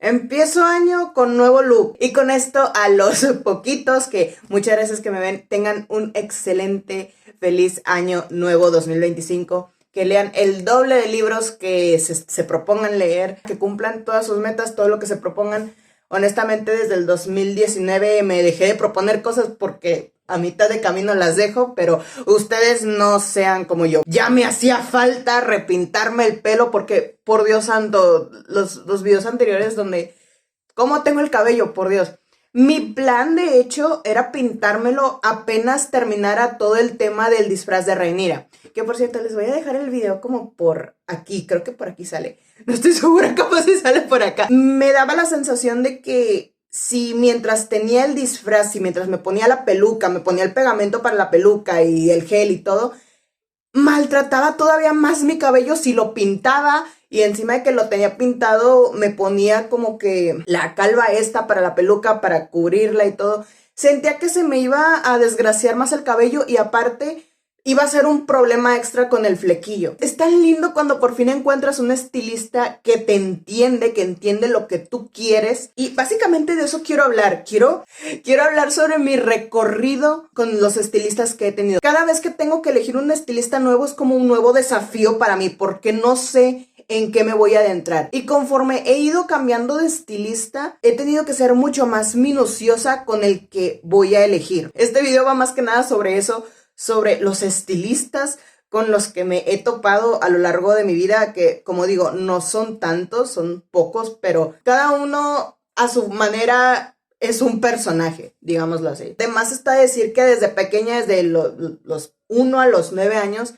Empiezo año con nuevo look y con esto a los poquitos que muchas veces que me ven tengan un excelente, feliz año nuevo 2025, que lean el doble de libros que se propongan leer, que cumplan todas sus metas, todo lo que se propongan. Honestamente desde el 2019 me dejé de proponer cosas porque a mitad de camino las dejo, pero ustedes no sean como yo. Ya me hacía falta repintarme el pelo porque, por Dios santo, los videos anteriores donde... ¿Cómo tengo el cabello? Por Dios. Mi plan, de hecho, era pintármelo apenas terminara todo el tema del disfraz de Rhaenyra. Que, por cierto, les voy a dejar el video como por aquí. Creo que por aquí sale. No estoy segura capaz si sale por acá. Me daba la sensación de que si mientras tenía el disfraz, si mientras me ponía la peluca, me ponía el pegamento para la peluca y el gel y todo, maltrataba todavía más mi cabello si lo pintaba y encima de que lo tenía pintado me ponía como que la calva esta para la peluca para cubrirla y todo. Sentía que se me iba a desgraciar más el cabello y aparte iba a ser un problema extra con el flequillo. Es tan lindo cuando por fin encuentras un estilista que te entiende, que entiende lo que tú quieres. Y básicamente de eso quiero hablar. Quiero hablar sobre mi recorrido con los estilistas que he tenido. Cada vez que tengo que elegir un estilista nuevo es como un nuevo desafío para mí porque no sé en qué me voy a adentrar. Y conforme he ido cambiando de estilista, he tenido que ser mucho más minuciosa con el que voy a elegir. Este video va más que nada sobre eso, sobre los estilistas con los que me he topado a lo largo de mi vida, que como digo, no son tantos, son pocos, pero cada uno a su manera es un personaje, digámoslo así. Además está decir que desde pequeña, desde los 1 a los 9 años,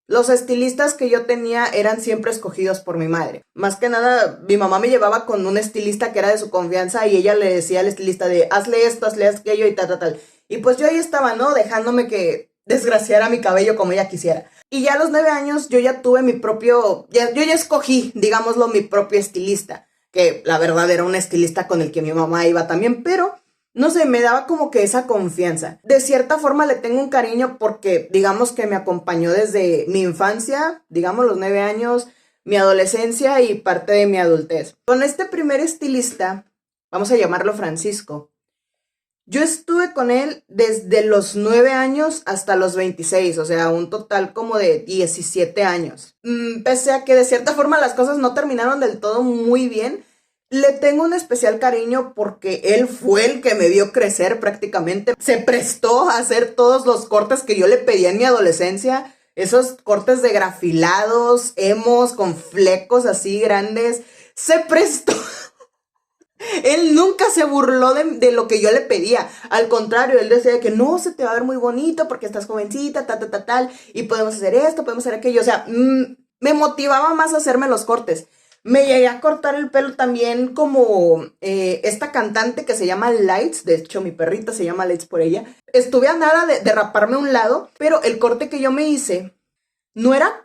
los estilistas que yo tenía eran siempre escogidos por mi madre. Más que nada, mi mamá me llevaba con un estilista que era de su confianza y ella le decía al estilista de hazle esto, hazle aquello y tal. Y pues yo ahí estaba, ¿no? Dejándome que desgraciara mi cabello como ella quisiera. Y ya a los 9 años yo ya tuve mi propio, yo ya escogí, digámoslo, mi propio estilista. Que la verdad era un estilista con el que mi mamá iba también, pero... no sé, me daba como que esa confianza. De cierta forma le tengo un cariño porque digamos que me acompañó desde mi infancia, digamos los 9 años, mi adolescencia y parte de mi adultez. Con este primer estilista, vamos a llamarlo Francisco, yo estuve con él desde los 9 años hasta los 26, o sea, un total como de 17 años. Pese a que de cierta forma las cosas no terminaron del todo muy bien, le tengo un especial cariño porque él fue el que me vio crecer prácticamente. Se prestó a hacer todos los cortes que yo le pedía en mi adolescencia. Esos cortes de grafilados, emos, con flecos así grandes. Se prestó. Él nunca se burló de lo que yo le pedía. Al contrario, él decía que no, se te va a ver muy bonito porque estás jovencita, tal. Y podemos hacer esto, podemos hacer aquello. O sea, me motivaba más a hacerme los cortes. Me llegué a cortar el pelo también como esta cantante que se llama Lights. De hecho, mi perrita se llama Lights por ella. Estuve a nada de raparme un lado, pero el corte que yo me hice no era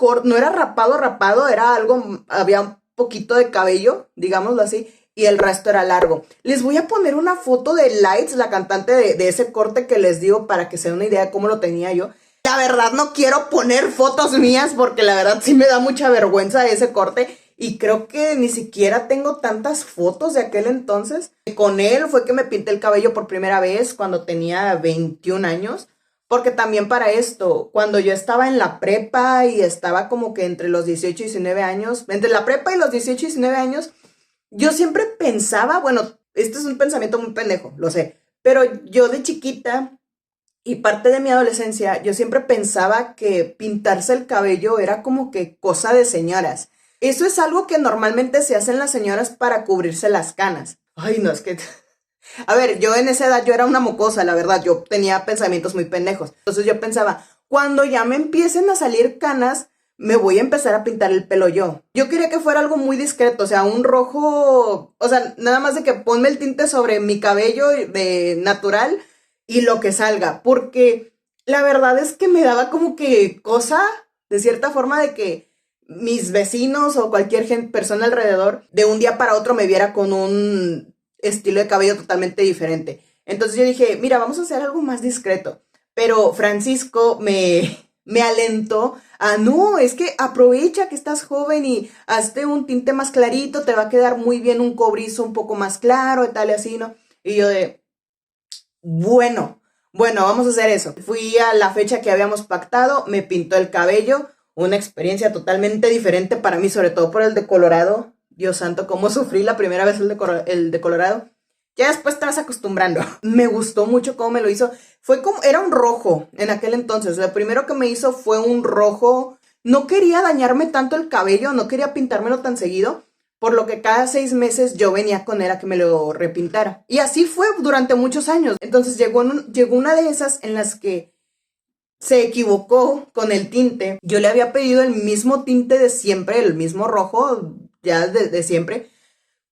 rapado, era algo, había un poquito de cabello, digámoslo así, y el resto era largo. Les voy a poner una foto de Lights, la cantante de ese corte que les digo para que se den una idea de cómo lo tenía yo. La verdad no quiero poner fotos mías porque la verdad sí me da mucha vergüenza ese corte. Y creo que ni siquiera tengo tantas fotos de aquel entonces. Con él fue que me pinté el cabello por primera vez cuando tenía 21 años. Porque también para esto, cuando yo estaba en la prepa y estaba como que entre los 18 y 19 años, entre la prepa y los 18 y 19 años, yo siempre pensaba, bueno, este es un pensamiento muy pendejo, lo sé, pero yo de chiquita y parte de mi adolescencia, yo siempre pensaba que pintarse el cabello era como que cosa de señoras. Eso es algo que normalmente se hacen las señoras para cubrirse las canas. Ay, no, es que... A ver, yo en esa edad yo era una mocosa, la verdad. Yo tenía pensamientos muy pendejos. Entonces yo pensaba, cuando ya me empiecen a salir canas, me voy a empezar a pintar el pelo yo. Yo quería que fuera algo muy discreto, o sea, un rojo... O sea, nada más de que ponme el tinte sobre mi cabello de natural y lo que salga. Porque la verdad es que me daba como que cosa, de cierta forma, de que mis vecinos o cualquier persona alrededor de un día para otro me viera con un estilo de cabello totalmente diferente. Entonces yo dije, mira, vamos a hacer algo más discreto. Pero Francisco me alentó a, no, es que aprovecha que estás joven y hazte un tinte más clarito, te va a quedar muy bien un cobrizo un poco más claro y tal y así, ¿no? Y yo de, bueno, vamos a hacer eso. Fui a la fecha que habíamos pactado, me pintó el cabello, una experiencia totalmente diferente para mí, sobre todo por el de Colorado. Dios santo, cómo sufrí la primera vez el de Colorado. Ya después te vas acostumbrando. Me gustó mucho cómo me lo hizo. Fue como, era un rojo en aquel entonces. Lo primero que me hizo fue un rojo. No quería dañarme tanto el cabello, no quería pintármelo tan seguido, por lo que cada 6 meses yo venía con él a que me lo repintara. Y así fue durante muchos años. Entonces llegó una de esas en las que se equivocó con el tinte. Yo le había pedido el mismo tinte de siempre, el mismo rojo, ya de siempre.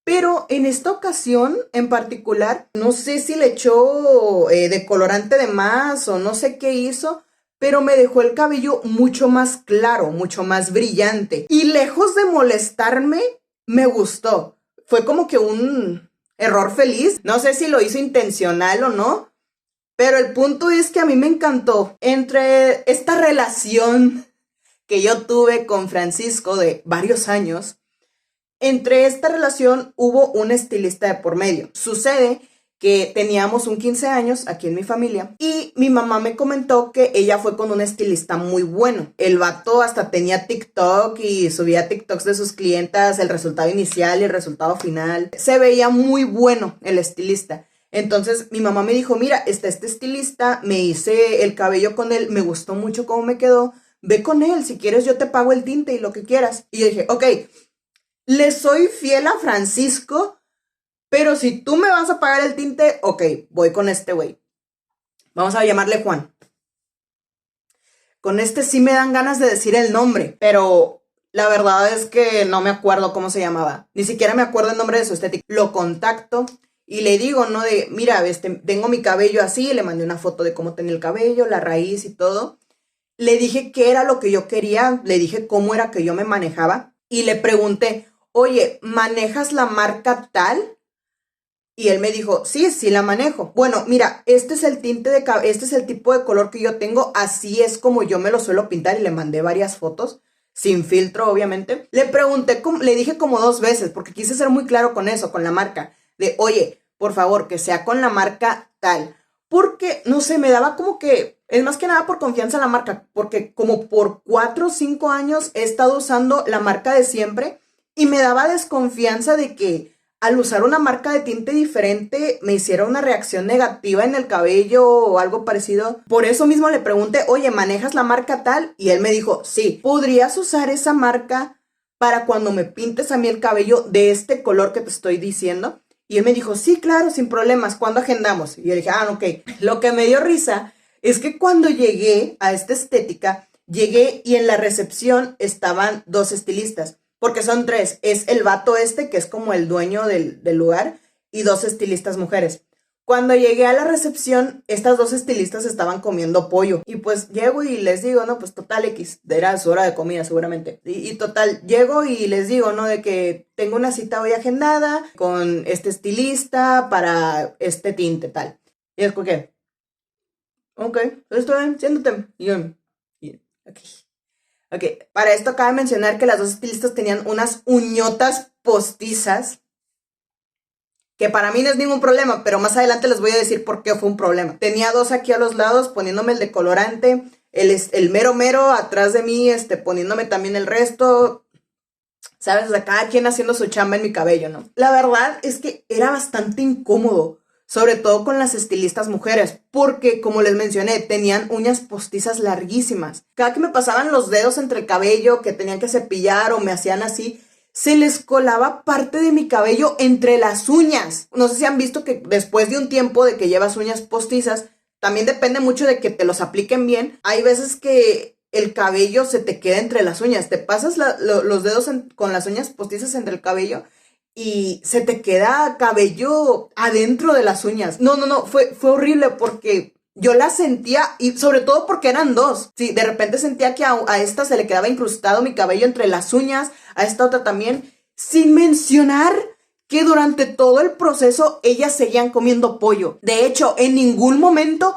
Pero en esta ocasión en particular, no sé si le echó decolorante de más o no sé qué hizo, pero me dejó el cabello mucho más claro, mucho más brillante. Y lejos de molestarme, me gustó. Fue como que un error feliz. No sé si lo hizo intencional o no, pero el punto es que a mí me encantó. Entre esta relación que yo tuve con Francisco de varios años, entre esta relación hubo un estilista de por medio. Sucede que teníamos un 15 años aquí en mi familia y mi mamá me comentó que ella fue con un estilista muy bueno. El vato hasta tenía TikTok y subía TikToks de sus clientas, el resultado inicial y el resultado final. Se veía muy bueno el estilista. Entonces mi mamá me dijo, mira, está este estilista, me hice el cabello con él, me gustó mucho cómo me quedó, ve con él, si quieres yo te pago el tinte y lo que quieras. Y yo dije, ok, le soy fiel a Francisco, pero si tú me vas a pagar el tinte, ok, voy con este güey. Vamos a llamarle Juan. Con este sí me dan ganas de decir el nombre, pero la verdad es que no me acuerdo cómo se llamaba. Ni siquiera me acuerdo el nombre de su estética. Lo contacto y le digo, ¿no? De, mira, tengo mi cabello así, le mandé una foto de cómo tenía el cabello, la raíz y todo. Le dije qué era lo que yo quería, le dije cómo era que yo me manejaba y le pregunté, oye, ¿manejas la marca tal? Y él me dijo, sí la manejo. Bueno, mira, este es el tinte este es el tipo de color que yo tengo, así es como yo me lo suelo pintar y le mandé varias fotos, sin filtro obviamente. Le pregunté, le dije como 2 veces, porque quise ser muy claro con eso, con la marca, de, oye, por favor, que sea con la marca tal. Porque, no sé, me daba como que, es más que nada por confianza en la marca, porque como por 4 o 5 años he estado usando la marca de siempre y me daba desconfianza de que al usar una marca de tinte diferente me hiciera una reacción negativa en el cabello o algo parecido. Por eso mismo le pregunté, oye, ¿manejas la marca tal? Y él me dijo, sí, ¿podrías usar esa marca para cuando me pintes a mí el cabello de este color que te estoy diciendo? Y él me dijo, sí, claro, sin problemas, ¿cuándo agendamos? Y yo le dije, ok. Lo que me dio risa es que cuando llegué a esta estética, llegué y en la recepción estaban 2 estilistas, porque son 3. Es el vato que es como el dueño del lugar, y 2 estilistas mujeres. Cuando llegué a la recepción, estas 2 estilistas estaban comiendo pollo. Y pues llego y les digo, no, pues total X, era su hora de comida seguramente. Y total, llego y les digo, ¿no? De que tengo una cita hoy agendada con este estilista para este tinte, tal. Y es que, ok, estoy bien, siéntate. Y yo, ok, para esto cabe mencionar que las 2 estilistas tenían unas uñotas postizas, que para mí no es ningún problema, pero más adelante les voy a decir por qué fue un problema. Tenía 2 aquí a los lados poniéndome el decolorante, el mero atrás de mí, poniéndome también el resto, ¿sabes? O sea, cada quien haciendo su chamba en mi cabello, ¿no? La verdad es que era bastante incómodo, sobre todo con las estilistas mujeres, porque, como les mencioné, tenían uñas postizas larguísimas. Cada que me pasaban los dedos entre el cabello, que tenían que cepillar o me hacían así, se les colaba parte de mi cabello entre las uñas. No sé si han visto que después de un tiempo de que llevas uñas postizas, también depende mucho de que te los apliquen bien. Hay veces que el cabello se te queda entre las uñas. Te pasas los dedos con las uñas postizas entre el cabello y se te queda cabello adentro de las uñas. No, fue horrible porque yo la sentía, y sobre todo porque eran 2. Sí, de repente sentía que a esta se le quedaba incrustado mi cabello entre las uñas, a esta otra también, sin mencionar que durante todo el proceso ellas seguían comiendo pollo. De hecho, en ningún momento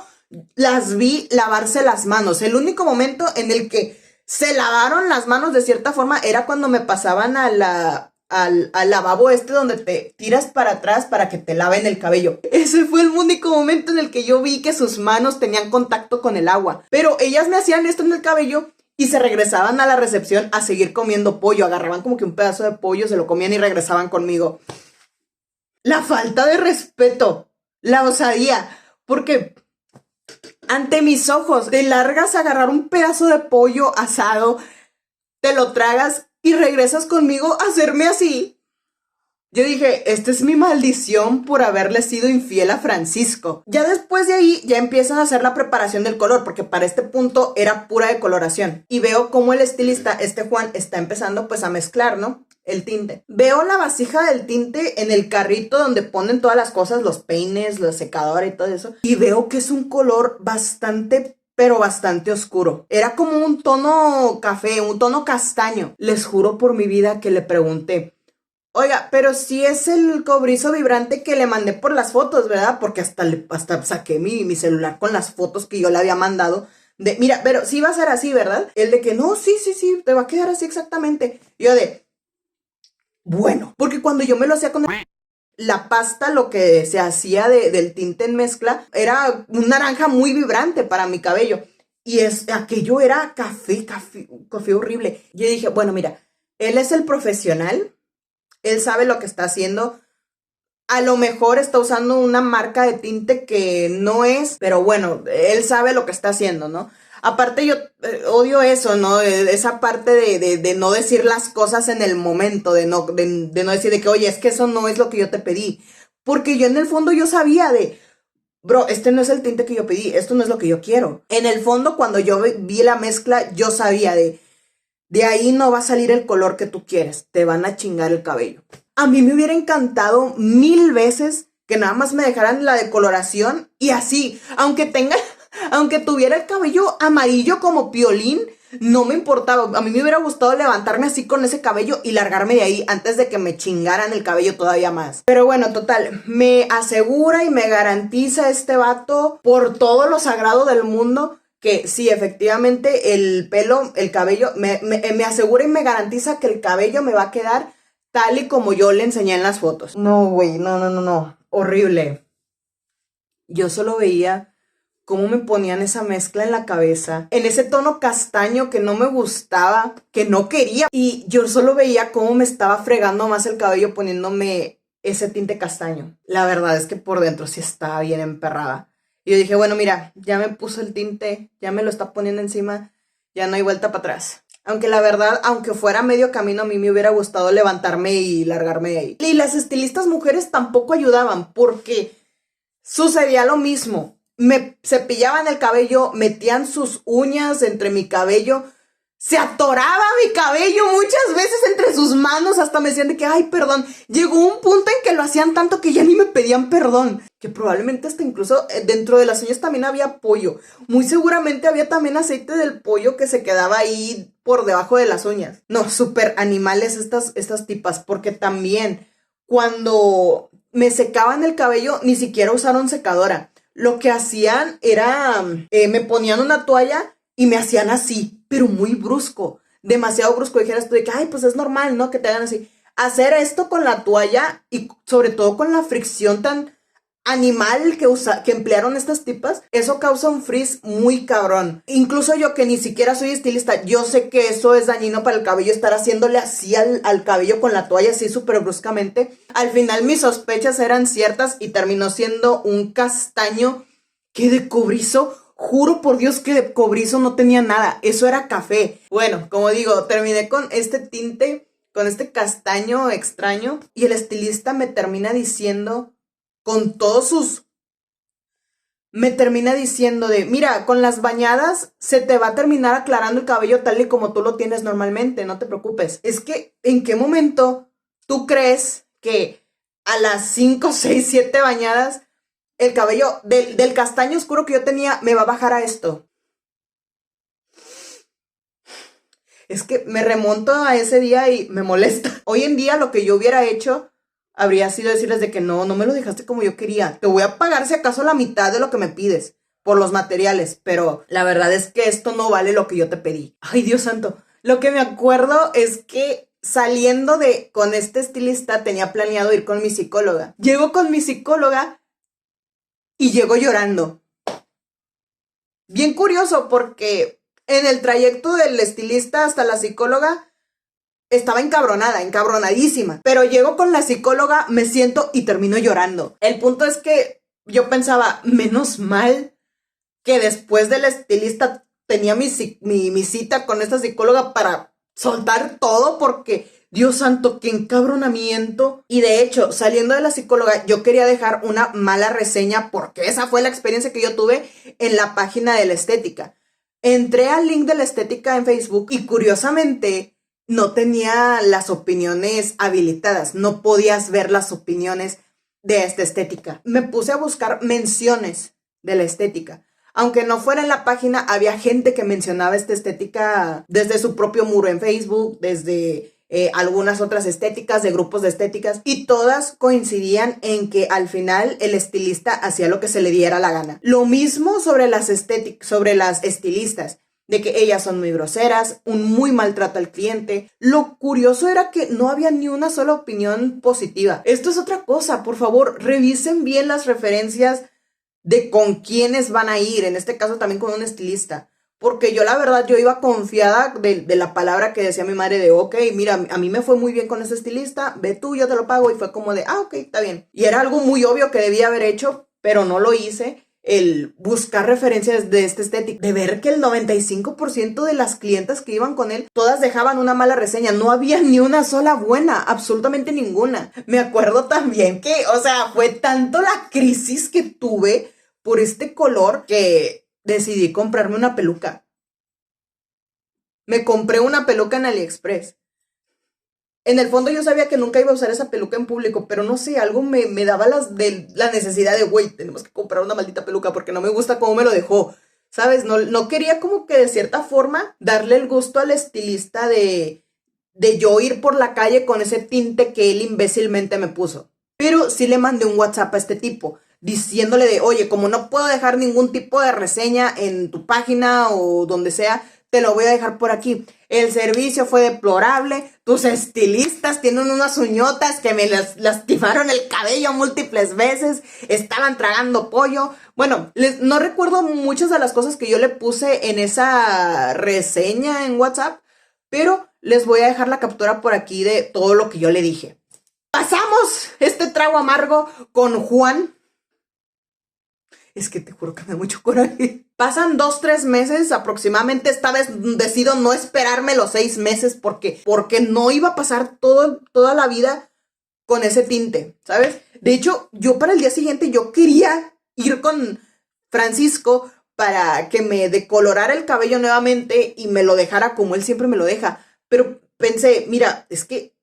las vi lavarse las manos. El único momento en el que se lavaron las manos de cierta forma era cuando me pasaban al lavabo donde te tiras para atrás para que te laven el cabello. Ese fue el único momento en el que yo vi que sus manos tenían contacto con el agua. Pero ellas me hacían esto en el cabello y se regresaban a la recepción a seguir comiendo pollo. Agarraban como que un pedazo de pollo, se lo comían y regresaban conmigo. La falta de respeto, la osadía, porque ante mis ojos te largas a agarrar un pedazo de pollo asado, te lo tragas y regresas conmigo a hacerme así. Yo dije, esta es mi maldición por haberle sido infiel a Francisco. Ya después de ahí, ya empiezan a hacer la preparación del color, porque para este punto era pura decoloración. Y veo cómo el estilista, Juan, está empezando pues a mezclar, ¿no? El tinte. Veo la vasija del tinte en el carrito donde ponen todas las cosas, los peines, los secadores y todo eso. Y veo que es un color bastante, pero bastante oscuro. Era como un tono café, un tono castaño. Les juro por mi vida que le pregunté, oiga, pero si es el cobrizo vibrante que le mandé por las fotos, ¿verdad? Porque hasta saqué mi celular con las fotos que yo le había mandado. De, mira, pero sí va a ser así, ¿verdad? El de que, no, sí, te va a quedar así exactamente. Yo de, bueno, porque cuando yo me lo hacía con la pasta, lo que se hacía del tinte en mezcla, era un naranja muy vibrante para mi cabello. Y aquello era café horrible. Yo dije, bueno, mira, él es el profesional, él sabe lo que está haciendo. A lo mejor está usando una marca de tinte que no es, pero bueno, él sabe lo que está haciendo, ¿no? Aparte yo odio eso, ¿no? Esa parte de no decir las cosas en el momento, de no decir de que, oye, es que eso no es lo que yo te pedí. Porque yo en el fondo yo sabía bro, este no es el tinte que yo pedí, esto no es lo que yo quiero. En el fondo, cuando yo vi la mezcla, yo sabía de ahí no va a salir el color que tú quieres, te van a chingar el cabello. A mí me hubiera encantado 1000 veces que nada más me dejaran la decoloración y así, aunque tuviera el cabello amarillo como Piolín, no me importaba. A mí me hubiera gustado levantarme así con ese cabello y largarme de ahí antes de que me chingaran el cabello todavía más. Pero bueno, total, me asegura y me garantiza este vato por todo lo sagrado del mundo que sí, efectivamente el cabello, me asegura y me garantiza que el cabello me va a quedar tal y como yo le enseñé en las fotos. No, güey, no. Horrible. Yo solo veía cómo me ponían esa mezcla en la cabeza, en ese tono castaño que no me gustaba, que no quería. Y yo solo veía cómo me estaba fregando más el cabello poniéndome ese tinte castaño. La verdad es que por dentro sí estaba bien emperrada. Y yo dije, bueno, mira, ya me puso el tinte, ya me lo está poniendo encima, ya no hay vuelta para atrás. Aunque la verdad, aunque fuera medio camino, a mí me hubiera gustado levantarme y largarme de ahí. Y las estilistas mujeres tampoco ayudaban porque sucedía lo mismo. Me cepillaban el cabello, metían sus uñas entre mi cabello, se atoraba mi cabello muchas veces entre sus manos, hasta me decían de que, ay, perdón. Llegó un punto en que lo hacían tanto que ya ni me pedían perdón. Que probablemente hasta incluso dentro de las uñas también había pollo. Muy seguramente había también aceite del pollo que se quedaba ahí por debajo de las uñas. No, súper animales estas tipas, porque también cuando me secaban el cabello ni siquiera usaron secadora. Lo que hacían era, me ponían una toalla y me hacían así, pero muy brusco, demasiado brusco. Dijeras tú de que, ay, pues es normal, ¿no? Que te hagan así. Hacer esto con la toalla y sobre todo con la fricción tan animal que emplearon estas tipas, eso causa un frizz muy cabrón. Incluso yo que ni siquiera soy estilista, yo sé que eso es dañino para el cabello, estar haciéndole así al cabello con la toalla así súper bruscamente. Al final mis sospechas eran ciertas y terminó siendo un castaño que de cobrizo, juro por Dios que de cobrizo no tenía nada, eso era café. Bueno, como digo, terminé con este tinte, con este castaño extraño y el estilista me termina diciendo me termina diciendo mira, con las bañadas se te va a terminar aclarando el cabello tal y como tú lo tienes normalmente, no te preocupes. Es que, ¿en qué momento tú crees que a las 5, 6, 7 bañadas el cabello del castaño oscuro que yo tenía me va a bajar a esto? Es que me remonto a ese día y me molesta. Hoy en día lo que yo hubiera hecho habría sido decirles de que no me lo dejaste como yo quería. Te voy a pagar si acaso la mitad de lo que me pides. por los materiales, pero la verdad es que esto no vale lo que yo te pedí. Ay, Dios santo. Lo que me acuerdo es que saliendo con este estilista tenía planeado ir con mi psicóloga. Llego con mi psicóloga y llego llorando. Bien curioso porque en el trayecto del estilista hasta la psicóloga estaba encabronadísima. Pero llego con la psicóloga, me siento y termino llorando. El punto es que yo pensaba, menos mal que después del estilista tenía mi cita con esta psicóloga para soltar todo, porque Dios santo, qué encabronamiento. Y de hecho, saliendo de la psicóloga, yo quería dejar una mala reseña porque esa fue la experiencia que yo tuve en la página de la estética. Entré al link de la estética en Facebook y curiosamente no tenía las opiniones habilitadas, no podías ver las opiniones de esta estética. Me puse a buscar menciones de la estética. Aunque no fuera en la página, había gente que mencionaba esta estética desde su propio muro en Facebook, desde algunas otras estéticas, de grupos de estéticas, y todas coincidían en que al final el estilista hacía lo que se le diera la gana. Lo mismo sobre las estilistas, de que ellas son muy groseras, un muy maltrato al cliente. Lo curioso era que no había ni una sola opinión positiva. Esto es otra cosa, por favor, revisen bien las referencias de con quiénes van a ir, en este caso también con un estilista, porque yo la verdad, yo iba confiada de la palabra que decía mi madre de, ok, mira, a mí me fue muy bien con ese estilista, ve tú, yo te lo pago, y fue como de, ok, está bien, y era algo muy obvio que debía haber hecho, pero no lo hice, el buscar referencias de este estético, de ver que el 95% de las clientas que iban con él, todas dejaban una mala reseña, no había ni una sola buena, absolutamente ninguna. Me acuerdo también que, o sea, fue tanto la crisis que tuve por este color que decidí comprarme una peluca. Me compré una peluca en AliExpress. En el fondo yo sabía que nunca iba a usar esa peluca en público, pero no sé, algo me daba la necesidad de, güey, tenemos que comprar una maldita peluca porque no me gusta cómo me lo dejó, ¿sabes? No quería como que de cierta forma darle el gusto al estilista de yo ir por la calle con ese tinte que él imbécilmente me puso. Pero sí le mandé un WhatsApp a este tipo, diciéndole de, oye, como no puedo dejar ningún tipo de reseña en tu página o donde sea, te lo voy a dejar por aquí. El servicio fue deplorable, tus estilistas tienen unas uñotas que me lastimaron el cabello múltiples veces, estaban tragando pollo. Bueno, no recuerdo muchas de las cosas que yo le puse en esa reseña en WhatsApp, pero les voy a dejar la captura por aquí de todo lo que yo le dije. Pasamos este trago amargo con Juan. Es que te juro que me da mucho coraje. Pasan 2-3 meses aproximadamente. Esta vez decido no esperarme los 6 meses porque no iba a pasar toda la vida con ese tinte, ¿sabes? De hecho, yo para el día siguiente yo quería ir con Francisco para que me decolorara el cabello nuevamente y me lo dejara como él siempre me lo deja. Pero pensé, mira, es que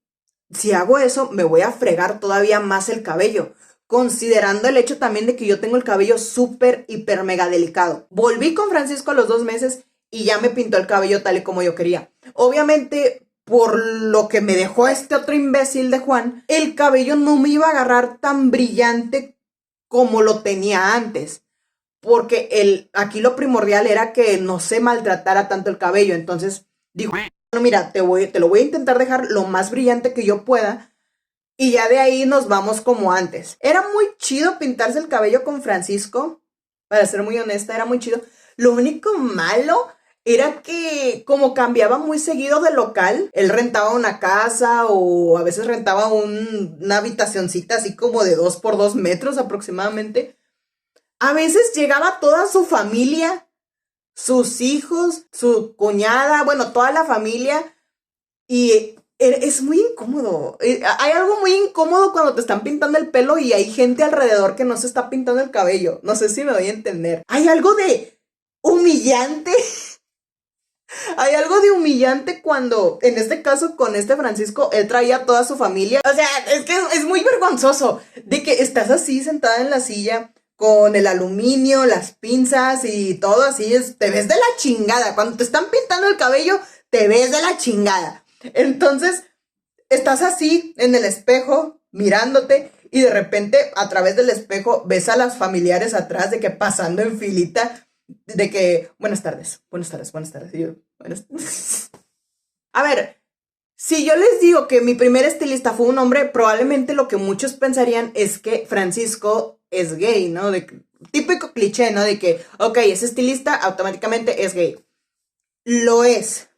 si hago eso me voy a fregar todavía más el cabello, considerando el hecho también de que yo tengo el cabello súper, hiper, mega delicado. Volví con Francisco a los 2 meses y ya me pintó el cabello tal y como yo quería. Obviamente, por lo que me dejó este otro imbécil de Juan, el cabello no me iba a agarrar tan brillante como lo tenía antes. Porque aquí lo primordial era que no se maltratara tanto el cabello. Entonces dijo, bueno, mira, te lo voy a intentar dejar lo más brillante que yo pueda. Y ya de ahí nos vamos como antes. Era muy chido pintarse el cabello con Francisco. Para ser muy honesta, era muy chido. Lo único malo era que como cambiaba muy seguido de local, él rentaba una casa o a veces rentaba una habitacioncita así como de 2 por 2 metros aproximadamente. A veces llegaba toda su familia, sus hijos, su cuñada, bueno, toda la familia, y es muy incómodo. Hay algo muy incómodo cuando te están pintando el pelo y hay gente alrededor que no se está pintando el cabello. No sé si me doy a entender. Hay algo de humillante. Hay algo de humillante cuando, en este caso con este Francisco, él traía a toda su familia. O sea, es que es muy vergonzoso de que estás así sentada en la silla con el aluminio, las pinzas y todo así. Te ves de la chingada. Cuando te están pintando el cabello, te ves de la chingada. Entonces, estás así en el espejo, mirándote, y de repente a través del espejo ves a las familiares atrás de que pasando en filita, de que, buenas tardes, buenas tardes, buenas tardes. Y yo, buenas tardes. A ver, si yo les digo que mi primer estilista fue un hombre, probablemente lo que muchos pensarían es que Francisco es gay, ¿no? Típico cliché, ¿no? De que, ok, es estilista, automáticamente es gay. Es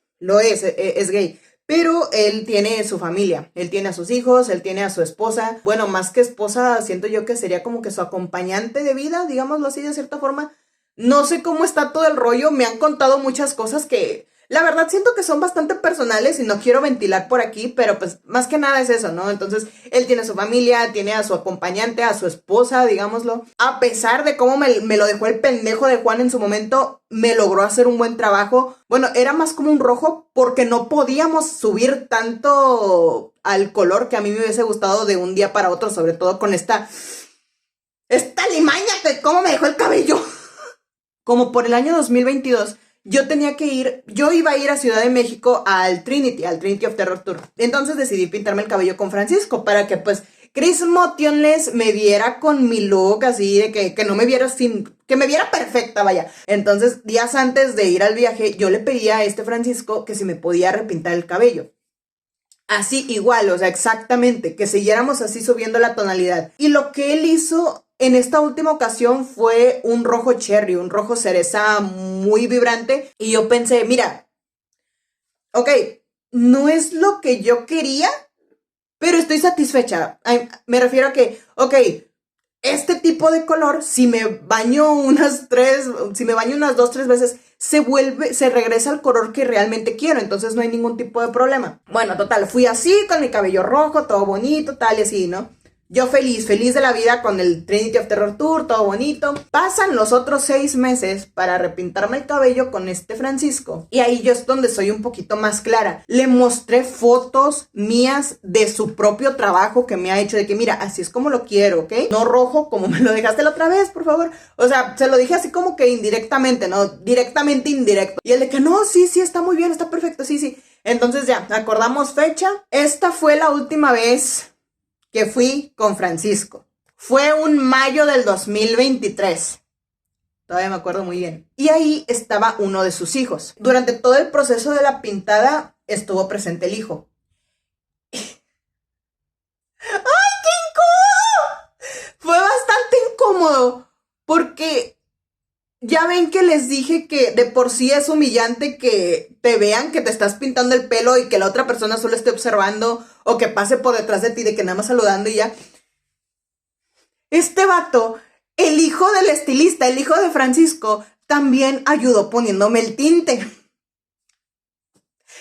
gay. Pero él tiene su familia, él tiene a sus hijos, él tiene a su esposa. Bueno, más que esposa, siento yo que sería como que su acompañante de vida, digámoslo así de cierta forma. No sé cómo está todo el rollo, me han contado muchas cosas que la verdad siento que son bastante personales y no quiero ventilar por aquí, pero pues más que nada es eso, ¿no? Entonces, él tiene su familia, tiene a su acompañante, a su esposa, digámoslo. A pesar de cómo me lo dejó el pendejo de Juan en su momento, me logró hacer un buen trabajo. Bueno, era más como un rojo porque no podíamos subir tanto al color que a mí me hubiese gustado de un día para otro, sobre todo con esta limaña que cómo me dejó el cabello. Como por el año 2022, yo iba a ir a Ciudad de México al Trinity of Terror Tour. Entonces decidí pintarme el cabello con Francisco para que pues Chris Motionless me viera con mi look así, de que no me viera que me viera perfecta, vaya. Entonces, días antes de ir al viaje, yo le pedí a Francisco que si me podía repintar el cabello. Así igual, o sea, exactamente, que siguiéramos así subiendo la tonalidad. Y lo que él hizo en esta última ocasión fue un rojo cherry, un rojo cereza muy vibrante. Y yo pensé, mira, ok, no es lo que yo quería, pero estoy satisfecha. Me refiero a que, ok, este tipo de color, si me baño unas 2, 3 veces, se regresa al color que realmente quiero, entonces no hay ningún tipo de problema. Bueno, total, fui así, con mi cabello rojo, todo bonito, tal y así, ¿no? Yo feliz de la vida con el Trinity of Terror Tour, todo bonito. Pasan los otros 6 meses para repintarme el cabello con Francisco. Y ahí yo es donde soy un poquito más clara. Le mostré fotos mías de su propio trabajo que me ha hecho, de que mira, así es como lo quiero, ¿ok? No rojo como me lo dejaste la otra vez, por favor. O sea, se lo dije así como que indirectamente, ¿no? Directamente indirecto. Y él de que no, sí, está muy bien, está perfecto, sí. Entonces ya, acordamos fecha. Esta fue la última vez que fui con Francisco. Fue un mayo del 2023. Todavía me acuerdo muy bien. Y ahí estaba uno de sus hijos. Durante todo el proceso de la pintada estuvo presente el hijo. ¡Ay, qué incómodo! Fue bastante incómodo porque ya ven que les dije que de por sí es humillante que te vean que te estás pintando el pelo y que la otra persona solo esté observando o que pase por detrás de ti, de que nada más saludando y ya. Este vato, el hijo del estilista, el hijo de Francisco, también ayudó poniéndome el tinte.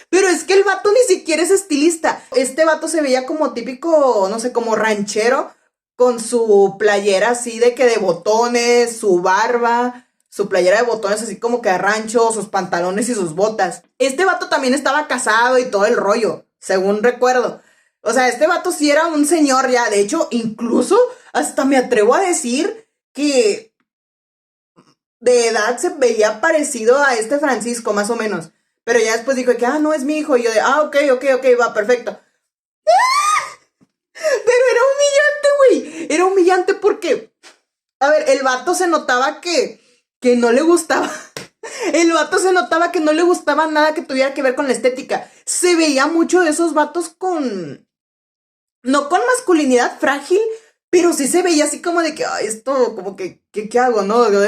Pero es que el vato ni siquiera es estilista. Este vato se veía como típico, no sé, como ranchero, con su playera así de que de botones, su barba, su playera de botones así como que de rancho, sus pantalones y sus botas. Este vato también estaba casado y todo el rollo, según recuerdo. O sea, este vato sí era un señor ya. De hecho, incluso hasta me atrevo a decir que de edad se veía parecido a Francisco, más o menos. Pero ya después dijo que, no, es mi hijo. Y yo de, ok, va, perfecto. Pero era humillante, güey. Era humillante porque, a ver, el vato se notaba que no le gustaba. El vato se notaba que no le gustaba nada que tuviera que ver con la estética. Se veía mucho de esos vatos no con masculinidad frágil, pero sí se veía así como de que, esto, como que, ¿qué hago, no? ¡Ay, no!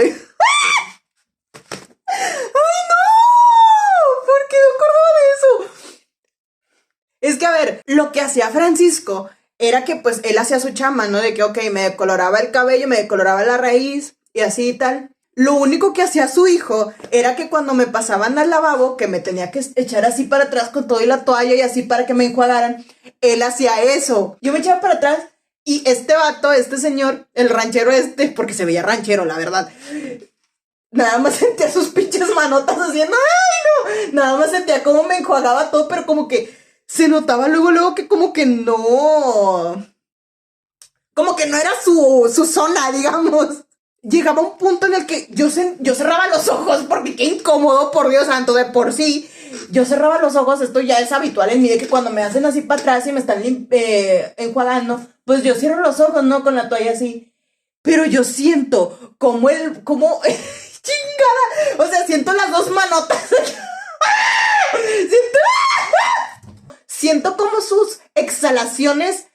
¿Por qué me acordaba de eso? Es que, a ver, lo que hacía Francisco era que, pues, él hacía su chamba, ¿no? De que, ok, me decoloraba el cabello, me decoloraba la raíz y así y tal. Lo único que hacía su hijo era que cuando me pasaban al lavabo, que me tenía que echar así para atrás con todo y la toalla y así para que me enjuagaran, él hacía eso. Yo me echaba para atrás y este vato, este señor, el ranchero porque se veía ranchero, la verdad, nada más sentía sus pinches manotas haciendo, ¡ay, no! Nada más sentía cómo me enjuagaba todo, pero como que se notaba luego que como que no era su zona, digamos. llegaba un punto en el que yo cerraba los ojos porque qué incómodo, por Dios santo, de por sí. Yo cerraba los ojos, esto ya es habitual en mí, de que cuando me hacen así para atrás y me están enjuagando, pues yo cierro los ojos, ¿no? Con la toalla así. Pero yo siento como chingada, o sea, siento las dos manotas. Siento como sus exhalaciones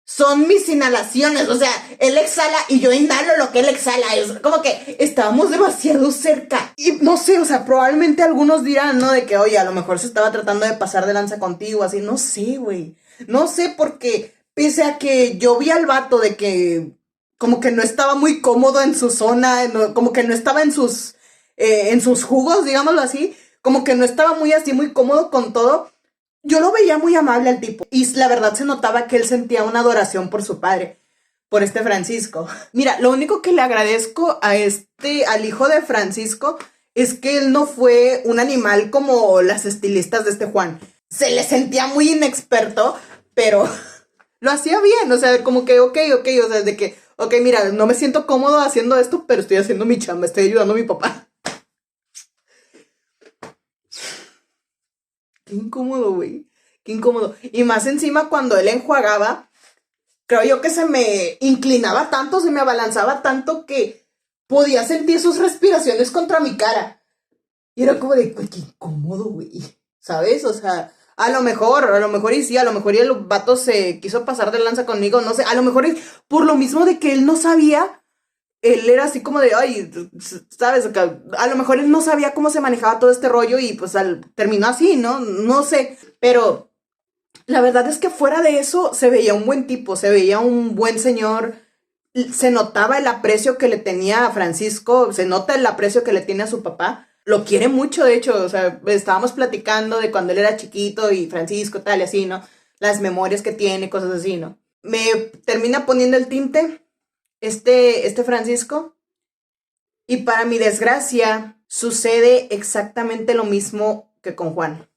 son mis inhalaciones, o sea, él exhala y yo inhalo lo que él exhala, es como que estábamos demasiado cerca, y no sé, o sea, probablemente algunos dirán, ¿no? De que, oye, a lo mejor se estaba tratando de pasar de lanza contigo, así, no sé, güey, no sé, porque pese a que yo vi al vato de que como que no estaba muy cómodo en su zona, como que no estaba en sus jugos, digámoslo así, como que no estaba muy así, muy cómodo con todo. Yo lo veía muy amable al tipo y la verdad se notaba que él sentía una adoración por su padre, por este Francisco. Mira, lo único que le agradezco al hijo de Francisco es que él no fue un animal como las estilistas de este Juan. Se le sentía muy inexperto, pero lo hacía bien, o sea, como que ok, o sea, de que, ok, mira, no me siento cómodo haciendo esto, pero estoy haciendo mi chamba, estoy ayudando a mi papá. Qué incómodo, güey. Qué incómodo. Y más encima cuando él enjuagaba, creo yo que se me inclinaba tanto, se me abalanzaba tanto que podía sentir sus respiraciones contra mi cara. Y era como de, güey, qué incómodo, güey. ¿Sabes? O sea, a lo mejor y sí, a lo mejor y el vato se quiso pasar de lanza conmigo, no sé. A lo mejor es por lo mismo de que él no sabía. Él era así como de, ay, ¿sabes? A lo mejor él no sabía cómo se manejaba todo este rollo y pues terminó así, ¿no? No sé, pero la verdad es que fuera de eso se veía un buen tipo, se veía un buen señor, se notaba el aprecio que le tenía a Francisco, se nota el aprecio que le tiene a su papá, lo quiere mucho, de hecho, o sea, estábamos platicando de cuando él era chiquito y Francisco tal y así, ¿no? Las memorias que tiene, cosas así, ¿no? Me termina poniendo el tinte este Francisco, y para mi desgracia sucede exactamente lo mismo que con Juan.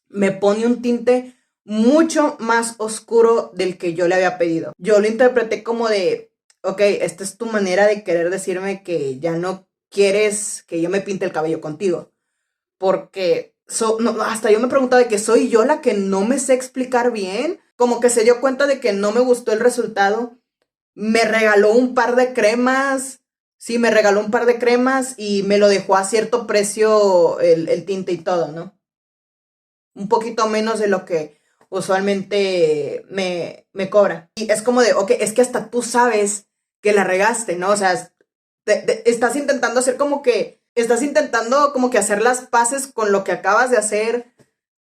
Me pone un tinte mucho más oscuro del que yo le había pedido. Yo lo interpreté como de, ok, esta es tu manera de querer decirme que ya no quieres que yo me pinte el cabello contigo. Porque no, hasta yo me preguntaba de que soy yo la que no me sé explicar bien. Como que se dio cuenta de que no me gustó el resultado. Me regaló un par de cremas. Sí, me regaló un par de cremas y me lo dejó a cierto precio el tinte y todo, ¿no? Un poquito menos de lo que usualmente me cobra. Y es como de, ok, es que hasta tú sabes que la regaste, ¿no? O sea, estás intentando hacer las paces con lo que acabas de hacer,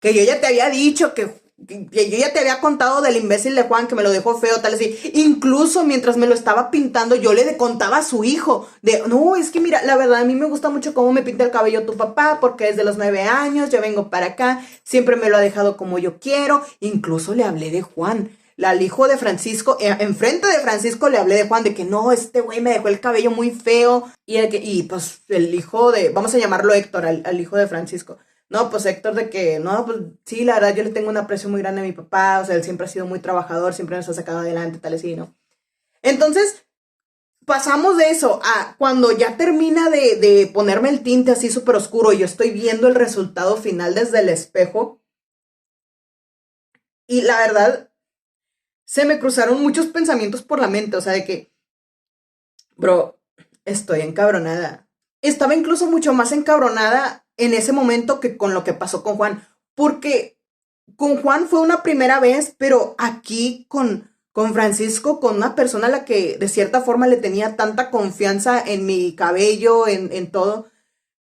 que yo ya te había dicho, que yo ya te había contado del imbécil de Juan que me lo dejó feo, tal así. Incluso mientras me lo estaba pintando, yo le contaba a su hijo de, no, es que mira, la verdad a mí me gusta mucho cómo me pinta el cabello tu papá, porque desde los 9 años yo vengo para acá, siempre me lo ha dejado como yo quiero. Incluso le hablé de Juan, al hijo de Francisco, enfrente de Francisco le hablé de Juan, de que no, este güey me dejó el cabello muy feo. Y pues el hijo vamos a llamarlo Héctor, al hijo de Francisco. No, pues Héctor de que, no, pues sí, la verdad yo le tengo un aprecio muy grande a mi papá, o sea, él siempre ha sido muy trabajador, siempre nos ha sacado adelante, tal así, ¿no? Entonces, pasamos de eso a cuando ya termina de ponerme el tinte así súper oscuro y yo estoy viendo el resultado final desde el espejo. Y la verdad, se me cruzaron muchos pensamientos por la mente, o sea, de que, bro, estoy encabronada. Estaba incluso mucho más encabronada en ese momento que con lo que pasó con Juan, porque con Juan fue una primera vez, pero aquí con Francisco, con una persona a la que de cierta forma le tenía tanta confianza en mi cabello, en todo,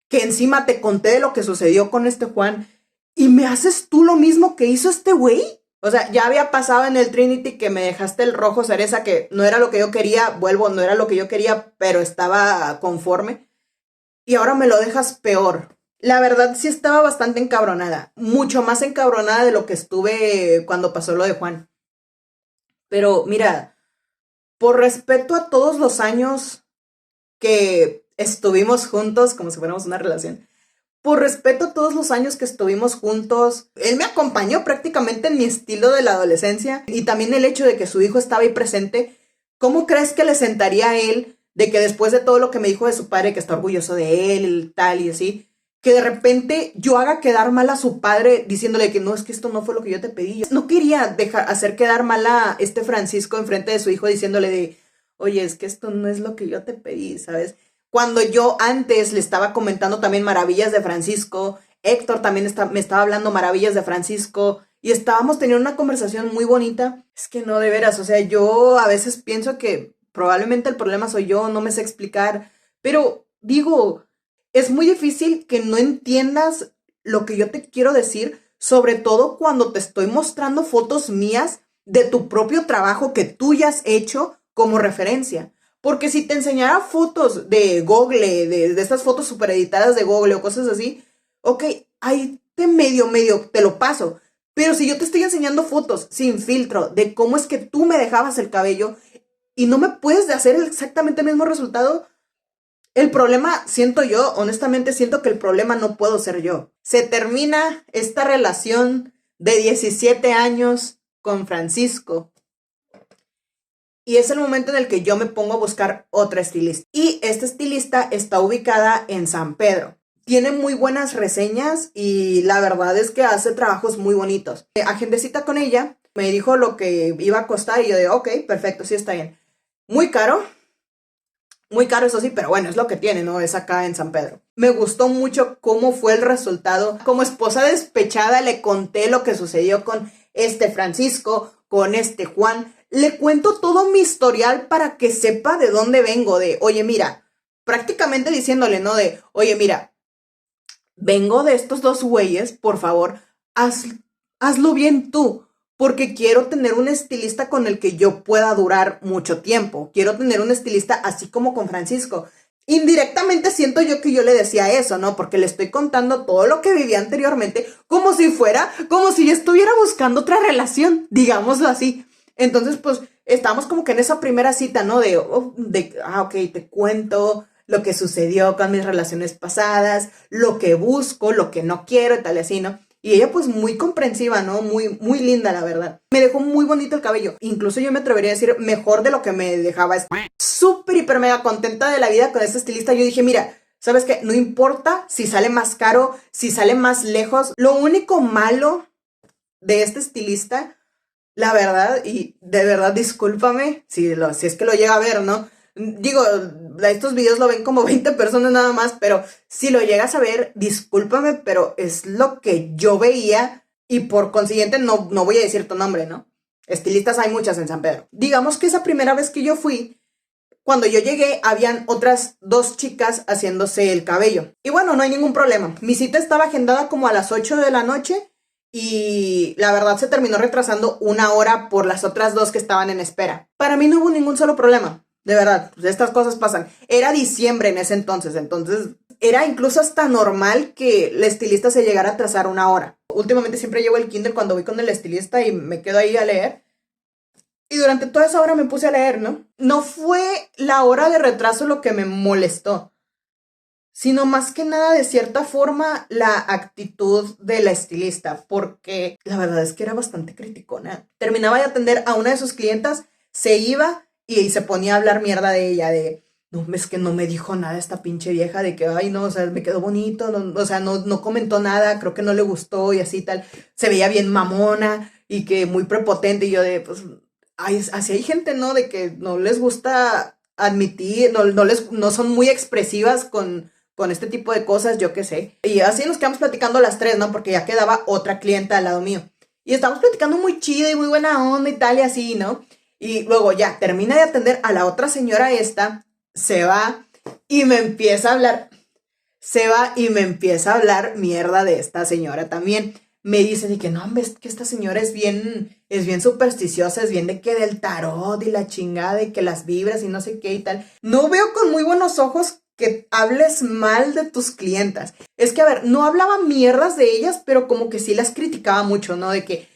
que encima te conté de lo que sucedió con este Juan, y me haces tú lo mismo que hizo este güey. O sea, ya había pasado en el Trinity que me dejaste el rojo cereza, que no era lo que yo quería, no era lo que yo quería, pero estaba conforme. Y ahora me lo dejas peor. La verdad sí estaba bastante encabronada, mucho más encabronada de lo que estuve cuando pasó lo de Juan. Pero mira, por respeto a todos los años que estuvimos juntos, como si fuéramos una relación, por respeto a todos los años que estuvimos juntos, él me acompañó prácticamente en mi estilo de la adolescencia y también el hecho de que su hijo estaba ahí presente. ¿Cómo crees que le sentaría a él de que después de todo lo que me dijo de su padre, que está orgulloso de él, tal y así, que de repente yo haga quedar mal a su padre diciéndole que no, es que esto no fue lo que yo te pedí. Yo no quería hacer quedar mal a este Francisco enfrente de su hijo diciéndole de, oye, es que esto no es lo que yo te pedí, ¿sabes? Cuando yo antes le estaba comentando también maravillas de Francisco, Héctor también me estaba hablando maravillas de Francisco y estábamos teniendo una conversación muy bonita. Es que no, de veras, o sea, yo a veces pienso que probablemente el problema soy yo, no me sé explicar, pero digo, es muy difícil que no entiendas lo que yo te quiero decir, sobre todo cuando te estoy mostrando fotos mías de tu propio trabajo que tú ya has hecho como referencia. Porque si te enseñara fotos de Google, de estas fotos super editadas de Google o cosas así, ok, ahí te medio te lo paso. Pero si yo te estoy enseñando fotos sin filtro de cómo es que tú me dejabas el cabello y no me puedes hacer exactamente el mismo resultado, el problema, siento yo, honestamente siento que el problema no puedo ser yo. Se termina esta relación de 17 años con Francisco y es el momento en el que yo me pongo a buscar otra estilista. Y esta estilista está ubicada en San Pedro. Tiene muy buenas reseñas y la verdad es que hace trabajos muy bonitos. Agendé cita con ella, me dijo lo que iba a costar y yo digo, ok, perfecto, sí está bien. Muy caro eso sí, pero bueno, es lo que tiene, ¿no? Es acá en San Pedro. Me gustó mucho cómo fue el resultado. Como esposa despechada le conté lo que sucedió con este Francisco, con este Juan. Le cuento todo mi historial para que sepa de dónde vengo, de, oye, mira, prácticamente diciéndole, ¿no? De, oye, mira, vengo de estos dos güeyes, por favor, hazlo bien tú, porque quiero tener un estilista con el que yo pueda durar mucho tiempo. Quiero tener un estilista así como con Francisco. Indirectamente siento yo que yo le decía eso, ¿no? Porque le estoy contando todo lo que vivía anteriormente, como si yo estuviera buscando otra relación, digámoslo así. Entonces, pues, estamos como que en esa primera cita, ¿no? Ok, te cuento lo que sucedió con mis relaciones pasadas, lo que busco, lo que no quiero y tal y así, ¿no? Y ella pues muy comprensiva, ¿no? Muy linda, la verdad. Me dejó muy bonito el cabello. Incluso yo me atrevería a decir mejor de lo que me dejaba. Súper, hiper, mega contenta de la vida con este estilista. Yo dije, mira, ¿sabes qué? No importa si sale más caro, si sale más lejos. Lo único malo de este estilista, la verdad, y de verdad discúlpame si es que lo llega a ver, ¿no? Digo, estos videos lo ven como 20 personas nada más, pero si lo llegas a ver, discúlpame, pero es lo que yo veía y por consiguiente no voy a decir tu nombre, ¿no? Estilistas hay muchas en San Pedro. Digamos que esa primera vez que yo fui, cuando yo llegué, habían otras dos chicas haciéndose el cabello. Y bueno, no hay ningún problema. Mi cita estaba agendada como a las 8 de la noche y la verdad se terminó retrasando 1 hora por las otras dos que estaban en espera. Para mí no hubo ningún solo problema. De verdad, pues estas cosas pasan. Era diciembre en ese entonces era incluso hasta normal que el estilista se llegara a atrasar 1 hora. Últimamente siempre llevo el Kindle cuando voy con el estilista y me quedo ahí a leer. Y durante toda esa hora me puse a leer, ¿no? No fue la hora de retraso lo que me molestó, sino más que nada, de cierta forma, la actitud de la estilista, porque la verdad es que era bastante criticona. Terminaba de atender a una de sus clientas, se iba y se ponía a hablar mierda de ella, de, no, es que no me dijo nada esta pinche vieja, de que, ay, no, o sea, me quedó bonito, no, o sea, no comentó nada, creo que no le gustó y así tal. Se veía bien mamona y que muy prepotente y yo de, pues, ay, así hay gente, ¿no? De que no les gusta admitir, no son muy expresivas con este tipo de cosas, yo qué sé. Y así nos quedamos platicando las tres, ¿no? Porque ya quedaba otra clienta al lado mío. Y estamos platicando muy chido y muy buena onda y tal y así, ¿no? Y luego ya termina de atender a la otra señora esta, se va y me empieza a hablar. Se va y me empieza a hablar mierda de esta señora también. Me dice que no, hombre, es que esta señora es bien supersticiosa, es bien de que del tarot y la chingada y que las vibras y no sé qué y tal. No veo con muy buenos ojos que hables mal de tus clientas. Es que, a ver, no hablaba mierdas de ellas, pero como que sí las criticaba mucho, ¿no? De que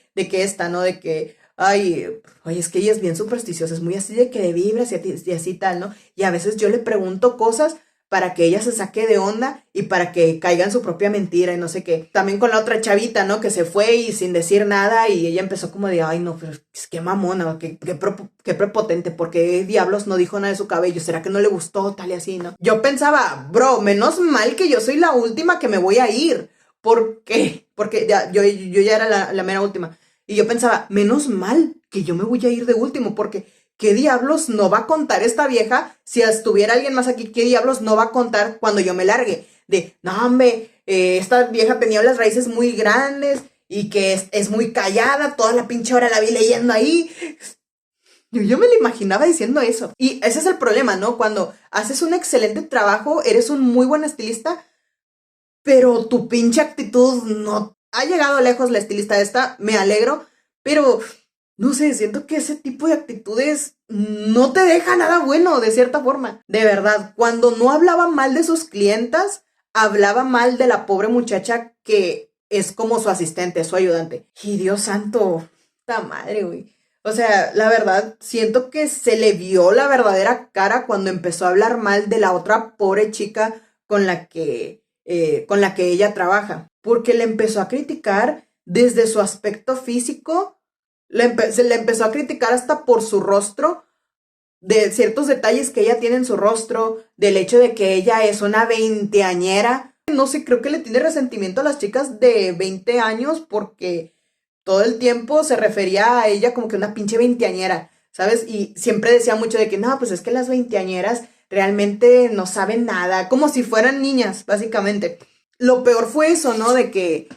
esta, ¿no? De que, ay, es que ella es bien supersticiosa, es muy así de que de vibras y así tal, ¿no? Y a veces yo le pregunto cosas para que ella se saque de onda y para que caiga en su propia mentira y no sé qué. También con la otra chavita, ¿no? Que se fue y sin decir nada y ella empezó como de, ay, no, pero es que mamona, qué prepotente, porque diablos no dijo nada de su cabello, ¿será que no le gustó tal y así, no? Yo pensaba, bro, menos mal que yo soy la última que me voy a ir. ¿Por qué? Porque ya, yo ya era la mera última. Y yo pensaba, menos mal que yo me voy a ir de último, porque ¿qué diablos no va a contar esta vieja? Si estuviera alguien más aquí, ¿qué diablos no va a contar cuando yo me largue? De, no, hombre, esta vieja tenía las raíces muy grandes y que es muy callada, toda la pinche hora la vi leyendo ahí. Yo me lo imaginaba diciendo eso. Y ese es el problema, ¿no? Cuando haces un excelente trabajo, eres un muy buen estilista, pero tu pinche actitud no ha llegado lejos. La estilista esta, me alegro, pero no sé, siento que ese tipo de actitudes no te deja nada bueno, de cierta forma. De verdad, cuando no hablaba mal de sus clientas, hablaba mal de la pobre muchacha que es como su asistente, su ayudante. Y Dios santo, puta madre, güey. O sea, la verdad, siento que se le vio la verdadera cara cuando empezó a hablar mal de la otra pobre chica con la que ella trabaja. Porque le empezó a criticar desde su aspecto físico, se le empezó a criticar hasta por su rostro, de ciertos detalles que ella tiene en su rostro, del hecho de que ella es una veinteañera. No sé, creo que le tiene resentimiento a las chicas de 20 años porque todo el tiempo se refería a ella como que una pinche veinteañera, ¿sabes? Y siempre decía mucho de que no, pues es que las veinteañeras realmente no saben nada, como si fueran niñas, básicamente. Lo peor fue eso, ¿no? De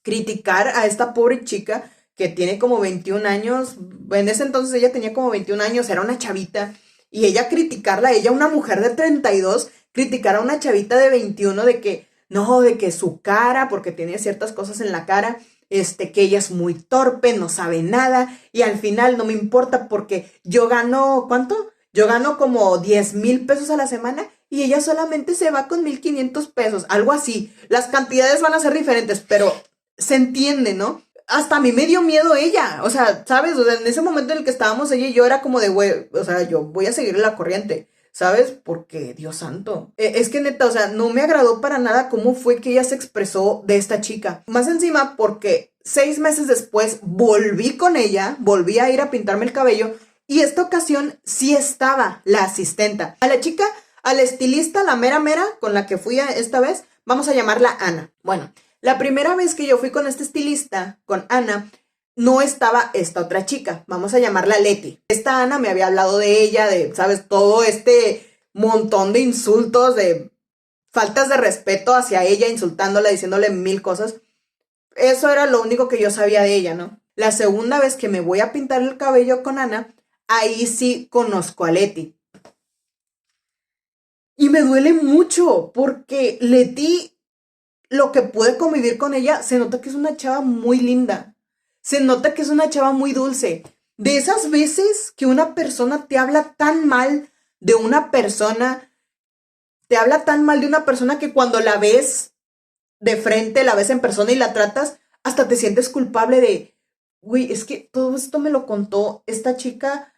criticar a esta pobre chica que tiene como 21 años. En ese entonces ella tenía como 21 años, era una chavita. Y ella criticarla, ella una mujer de 32, criticar a una chavita de 21 de que, no, de que su cara, porque tiene ciertas cosas en la cara, que ella es muy torpe, no sabe nada, y al final no me importa porque yo gano, ¿cuánto? Yo gano como 10,000 pesos a la semana y ella solamente se va con 1,500 pesos, algo así. Las cantidades van a ser diferentes, pero se entiende, ¿no? Hasta a mí me dio miedo ella, o sea, ¿sabes? O sea, en ese momento en el que estábamos ella y yo era como de, güey, o sea, yo voy a seguir la corriente, ¿sabes? Porque, Dios santo, es que neta, o sea, no me agradó para nada cómo fue que ella se expresó de esta chica. Más encima porque 6 meses después volví con ella, volví a ir a pintarme el cabello y esta ocasión sí estaba la asistenta. A la chica, a la estilista, la mera mera, con la que fui esta vez, vamos a llamarla Ana. Bueno, la primera vez que yo fui con este estilista, con Ana, no estaba esta otra chica, vamos a llamarla Leti. Esta Ana me había hablado de ella, de, ¿sabes? Todo este montón de insultos, de faltas de respeto hacia ella, insultándola, diciéndole mil cosas. Eso era lo único que yo sabía de ella, ¿no? La segunda vez que me voy a pintar el cabello con Ana, ahí sí conozco a Leti. Y me duele mucho porque Leti, lo que pude convivir con ella, se nota que es una chava muy linda. Se nota que es una chava muy dulce. De esas veces que una persona te habla tan mal de una persona, te habla tan mal de una persona que cuando la ves de frente, la ves en persona y la tratas, hasta te sientes culpable de, güey, es que todo esto me lo contó esta chica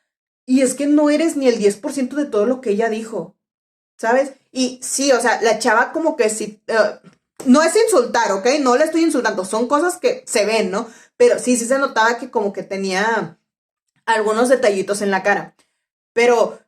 y es que no eres ni el 10% de todo lo que ella dijo, ¿sabes? Y sí, o sea, la chava como que sí, no es insultar, ¿ok? No le estoy insultando, son cosas que se ven, ¿no? Pero sí se notaba que como que tenía algunos detallitos en la cara. Pero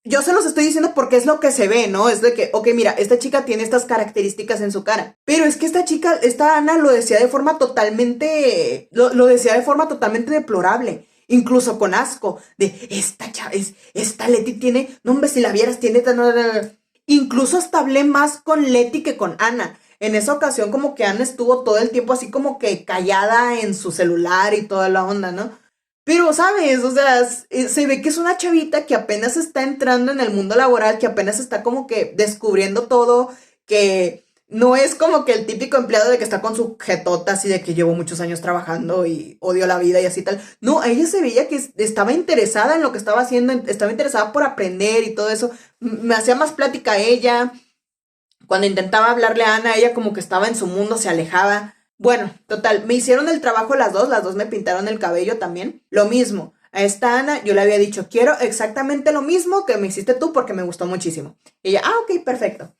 yo se los estoy diciendo porque es lo que se ve, ¿no? Es de que, ok, mira, esta chica tiene estas características en su cara. Pero es que esta chica, esta Ana lo decía de forma totalmente, lo decía de forma totalmente deplorable. Incluso con asco. De, esta chava, esta Leti tiene, no hombre, si la vieras, tiene... Incluso hasta hablé más con Leti que con Ana. En esa ocasión como que Ana estuvo todo el tiempo así como que callada en su celular y toda la onda, ¿no? Pero, ¿sabes? O sea, se ve que es una chavita que apenas está entrando en el mundo laboral, que apenas está como que descubriendo todo, que no es como que el típico empleado de que está con su jetota así de que llevo muchos años trabajando y odio la vida y así tal. No, a ella se veía que estaba interesada en lo que estaba haciendo, estaba interesada por aprender y todo eso. Me hacía más plática a ella. Cuando intentaba hablarle a Ana, ella como que estaba en su mundo, se alejaba. Bueno, total, me hicieron el trabajo las dos me pintaron el cabello también. Lo mismo, a esta Ana yo le había dicho, quiero exactamente lo mismo que me hiciste tú porque me gustó muchísimo. Y ella, ok, perfecto.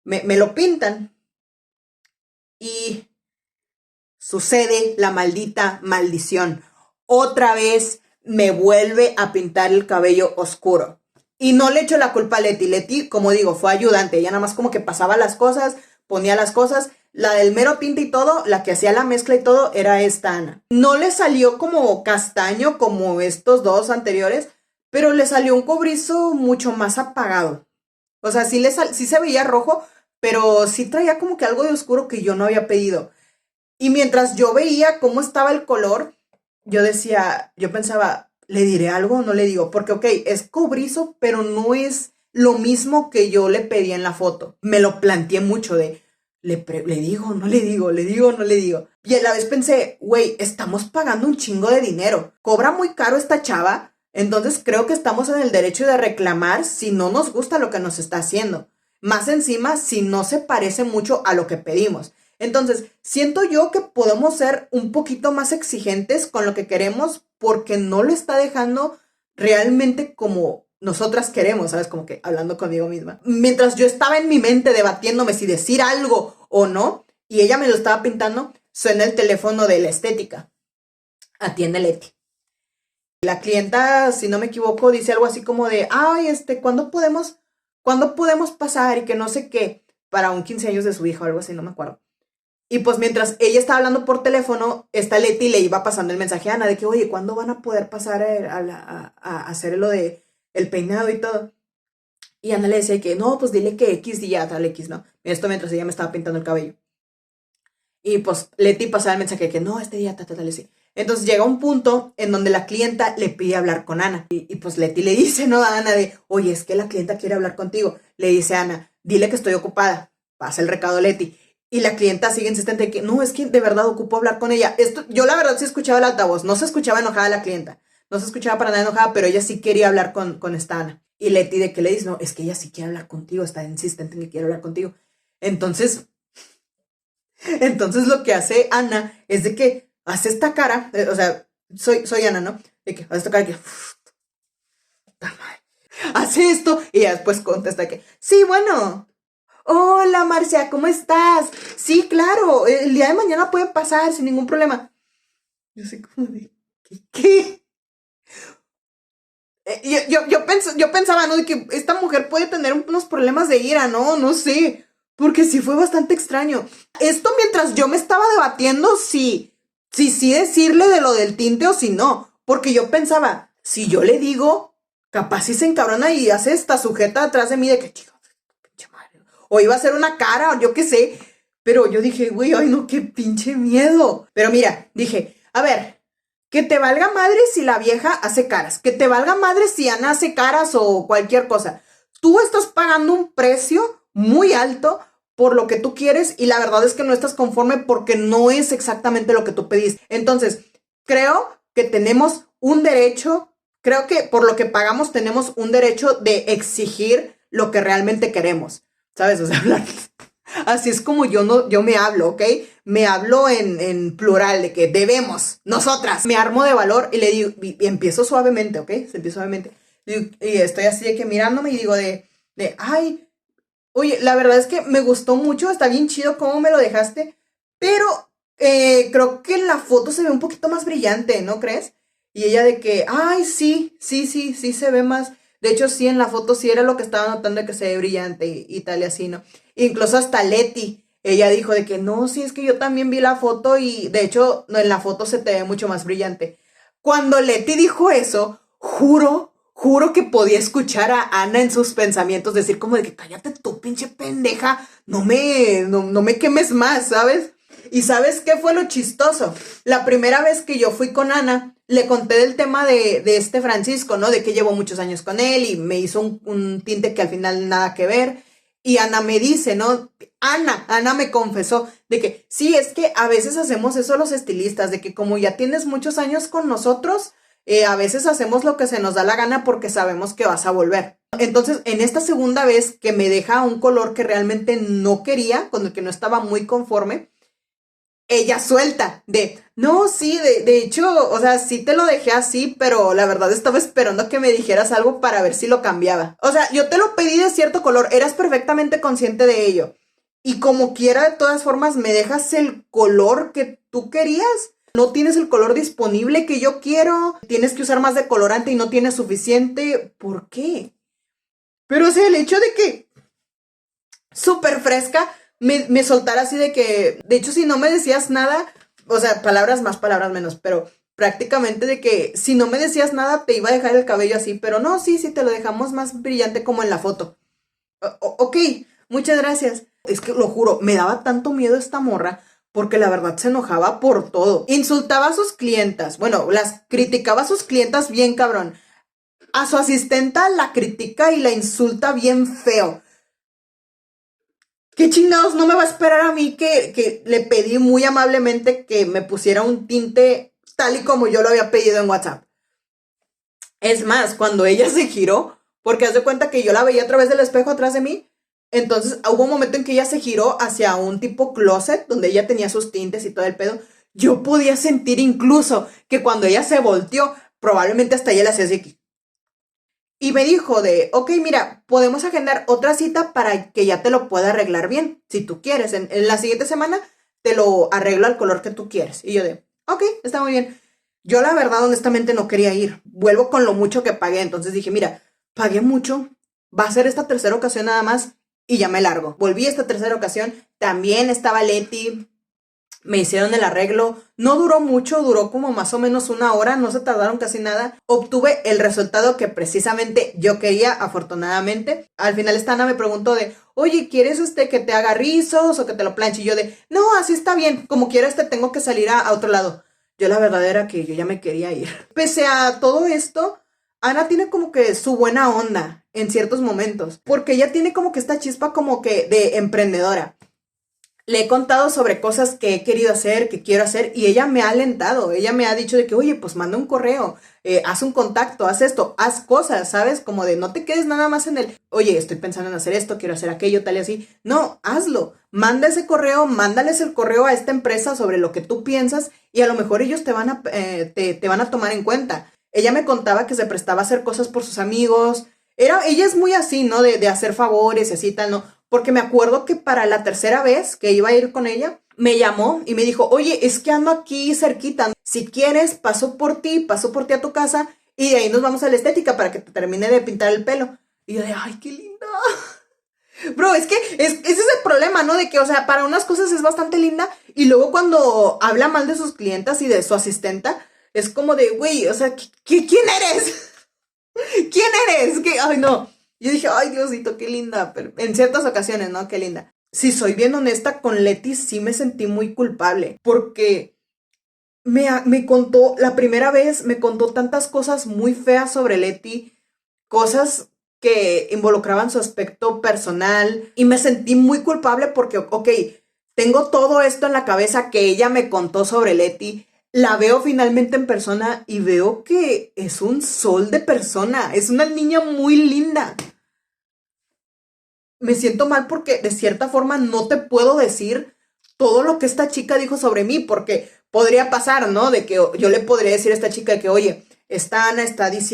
Me lo pintan y sucede la maldita maldición. Otra vez me vuelve a pintar el cabello oscuro. Y no le echo la culpa a Leti. Leti, como digo, fue ayudante. Ella nada más como que pasaba las cosas, ponía las cosas. La del mero tinte y todo, la que hacía la mezcla y todo, era esta Ana. No le salió como castaño como estos dos anteriores, pero le salió un cobrizo mucho más apagado. O sea, sí se veía rojo, pero sí traía como que algo de oscuro que yo no había pedido. Y mientras yo veía cómo estaba el color, yo pensaba, ¿le diré algo o no le digo? Porque, ok, es cobrizo, pero no es lo mismo que yo le pedí en la foto. Me lo planteé mucho de, le digo, no le digo, le digo, no le digo. Y a la vez pensé, güey, estamos pagando un chingo de dinero. Cobra muy caro esta chava, entonces creo que estamos en el derecho de reclamar si no nos gusta lo que nos está haciendo. Más encima, si no se parece mucho a lo que pedimos. Entonces, siento yo que podemos ser un poquito más exigentes con lo que queremos porque no lo está dejando realmente como nosotras queremos, ¿sabes? Como que hablando conmigo misma. Mientras yo estaba en mi mente debatiéndome si decir algo o no, y ella me lo estaba pintando, suena el teléfono de la estética. Atiende Leti. La clienta, si no me equivoco, dice algo así como de, ay, ¿cuándo podemos pasar? Y que no sé qué, para un 15 años de su hija o algo así, no me acuerdo. Y pues mientras ella estaba hablando por teléfono, esta Leti le iba pasando el mensaje a Ana de que, oye, ¿cuándo van a poder pasar a hacer lo de el peinado y todo? Y Ana le decía que, no, pues dile que X día, tal X, ¿no? Esto mientras ella me estaba pintando el cabello. Y pues Leti pasaba el mensaje de que, no, este día, tal, así. Entonces llega un punto en donde la clienta le pide hablar con Ana. Y pues Leti le dice, ¿no? A Ana de, oye, es que la clienta quiere hablar contigo. Le dice a Ana, dile que estoy ocupada. Pasa el recado a Leti. Y la clienta sigue insistente de que, no, es que de verdad ocupo hablar con ella. Yo la verdad sí escuchaba el altavoz. No se escuchaba enojada la clienta. No se escuchaba para nada enojada, pero ella sí quería hablar con esta Ana. Y Leti de que le dice, no, es que ella sí quiere hablar contigo. Está insistente en que quiere hablar contigo. Entonces lo que hace Ana es de que hace esta cara, o sea, soy Ana, ¿no? De que hace esta cara que hace esto y ya después contesta que, sí, bueno, hola Marcia, ¿cómo estás? Sí, claro, el día de mañana puede pasar sin ningún problema. Yo sé como de, ¿qué? Yo pensaba, ¿no? De que esta mujer puede tener unos problemas de ira, ¿no? No sé. Porque sí fue bastante extraño. Esto mientras yo me estaba debatiendo si sí decirle de lo del tinte o si no. Porque yo pensaba, si yo le digo, capaz si se encabrona y hace esta sujeta atrás de mí de que, chico, pinche madre. O iba a ser una cara, o yo qué sé. Pero yo dije, güey, ay no, qué pinche miedo. Pero mira, dije, a ver, que te valga madre si la vieja hace caras. Que te valga madre si Ana hace caras o cualquier cosa. Tú estás pagando un precio muy alto por lo que tú quieres y la verdad es que no estás conforme porque no es exactamente lo que tú pediste. Entonces, creo que tenemos un derecho, creo que por lo que pagamos tenemos un derecho de exigir lo que realmente queremos. ¿Sabes? O sea, hablar. Así es como yo me hablo, ¿ok? Me hablo en plural, de que debemos, nosotras. Me armo de valor y le digo, y empiezo suavemente, ¿ok? Se empieza suavemente. Y estoy así de que mirándome y digo ay, oye, la verdad es que me gustó mucho, está bien chido cómo me lo dejaste, pero creo que en la foto se ve un poquito más brillante, ¿no crees? Y ella de que, ay, sí se ve más. De hecho, sí, en la foto sí era lo que estaba notando de que se ve brillante y tal y así, ¿no? Incluso hasta Leti, ella dijo de que no, sí, es que yo también vi la foto y de hecho no, en la foto se te ve mucho más brillante. Cuando Leti dijo eso, juro que podía escuchar a Ana en sus pensamientos decir como de que cállate tú, pinche pendeja, no me quemes más, ¿sabes? ¿Y sabes qué fue lo chistoso? La primera vez que yo fui con Ana, le conté del tema de este Francisco, ¿no? De que llevo muchos años con él y me hizo un tinte que al final nada que ver. Y Ana me dice, ¿no? Ana me confesó de que sí, es que a veces hacemos eso los estilistas, de que como ya tienes muchos años con nosotros, a veces hacemos lo que se nos da la gana porque sabemos que vas a volver. Entonces, en esta segunda vez que me deja un color que realmente no quería, con el que no estaba muy conforme, ella suelta de, no, sí, de hecho, o sea, sí te lo dejé así, pero la verdad estaba esperando que me dijeras algo para ver si lo cambiaba. O sea, yo te lo pedí de cierto color, eras perfectamente consciente de ello. Y como quiera, de todas formas, me dejas el color que tú querías. No tienes el color disponible que yo quiero. Tienes que usar más de colorante y no tienes suficiente. ¿Por qué? Pero o sea, el hecho de que súper fresca me soltara así de que, de hecho, si no me decías nada, o sea, palabras más, palabras menos, pero prácticamente de que si no me decías nada te iba a dejar el cabello así, pero no, sí, sí, te lo dejamos más brillante como en la foto. Ok, muchas gracias. Es que lo juro, me daba tanto miedo esta morra porque la verdad se enojaba por todo. Insultaba a sus clientas. Bueno, las criticaba a sus clientas bien cabrón. A su asistenta la critica y la insulta bien feo. ¿Qué chingados no me va a esperar a mí que le pedí muy amablemente que me pusiera un tinte tal y como yo lo había pedido en WhatsApp? Es más, cuando ella se giró, porque haz de cuenta que yo la veía a través del espejo atrás de mí, entonces hubo un momento en que ella se giró hacia un tipo closet donde ella tenía sus tintes y todo el pedo. Yo podía sentir incluso que cuando ella se volteó, probablemente hasta ella le hacía así. Y me dijo de, ok, mira, podemos agendar otra cita para que ya te lo pueda arreglar bien, si tú quieres. En la siguiente semana te lo arreglo al color que tú quieres. Y yo de, ok, está muy bien. Yo la verdad, honestamente, no quería ir. Vuelvo con lo mucho que pagué. Entonces dije, mira, pagué mucho. Va a ser esta tercera ocasión nada más y ya me largo. Volví esta tercera ocasión. También estaba Leti. Me hicieron el arreglo, no duró mucho, duró como más o menos una hora, no se tardaron casi nada. Obtuve el resultado que precisamente yo quería, afortunadamente. Al final esta Ana me preguntó de, oye, ¿quieres que te haga rizos o que te lo planche? Y yo de, no, así está bien, como quieras te tengo que salir a otro lado. Yo la verdad era que yo ya me quería ir. Pese a todo esto, Ana tiene como que su buena onda en ciertos momentos, porque ella tiene como que esta chispa como que de emprendedora. Le he contado sobre cosas que he querido hacer, que quiero hacer, y ella me ha alentado, ella me ha dicho de que, oye, pues manda un correo, haz un contacto, haz esto, haz cosas, ¿sabes? Como de no te quedes nada más en el, oye, estoy pensando en hacer esto, quiero hacer aquello, tal y así. No, hazlo, manda ese correo, mándales el correo a esta empresa sobre lo que tú piensas y a lo mejor ellos te van a tomar en cuenta. Ella me contaba que se prestaba a hacer cosas por sus amigos. Ella es muy así, ¿no? De hacer favores y así tal, ¿no? Porque me acuerdo que para la tercera vez que iba a ir con ella, me llamó y me dijo, oye, es que ando aquí cerquita. Si quieres, paso por ti a tu casa y de ahí nos vamos a la estética para que te termine de pintar el pelo. Y yo de, ay, qué linda. Bro, es que ese es el problema, ¿no? De que, o sea, para unas cosas es bastante linda y luego cuando habla mal de sus clientas y de su asistenta, es como de, güey, o sea, ¿quién eres? ¿Quién eres? ¿Qué? Ay, no. Yo dije, ay, Diosito, qué linda. Pero en ciertas ocasiones, ¿no? Qué linda. Si soy bien honesta con Leti, sí me sentí muy culpable. Porque me contó, la primera vez me contó tantas cosas muy feas sobre Leti. Cosas que involucraban su aspecto personal. Y me sentí muy culpable porque, ok, tengo todo esto en la cabeza que ella me contó sobre Leti. La veo finalmente en persona y veo que es un sol de persona. Es una niña muy linda. Me siento mal porque de cierta forma no te puedo decir todo lo que esta chica dijo sobre mí, porque podría pasar, ¿no? De que yo le podría decir a esta chica que, oye, esta Ana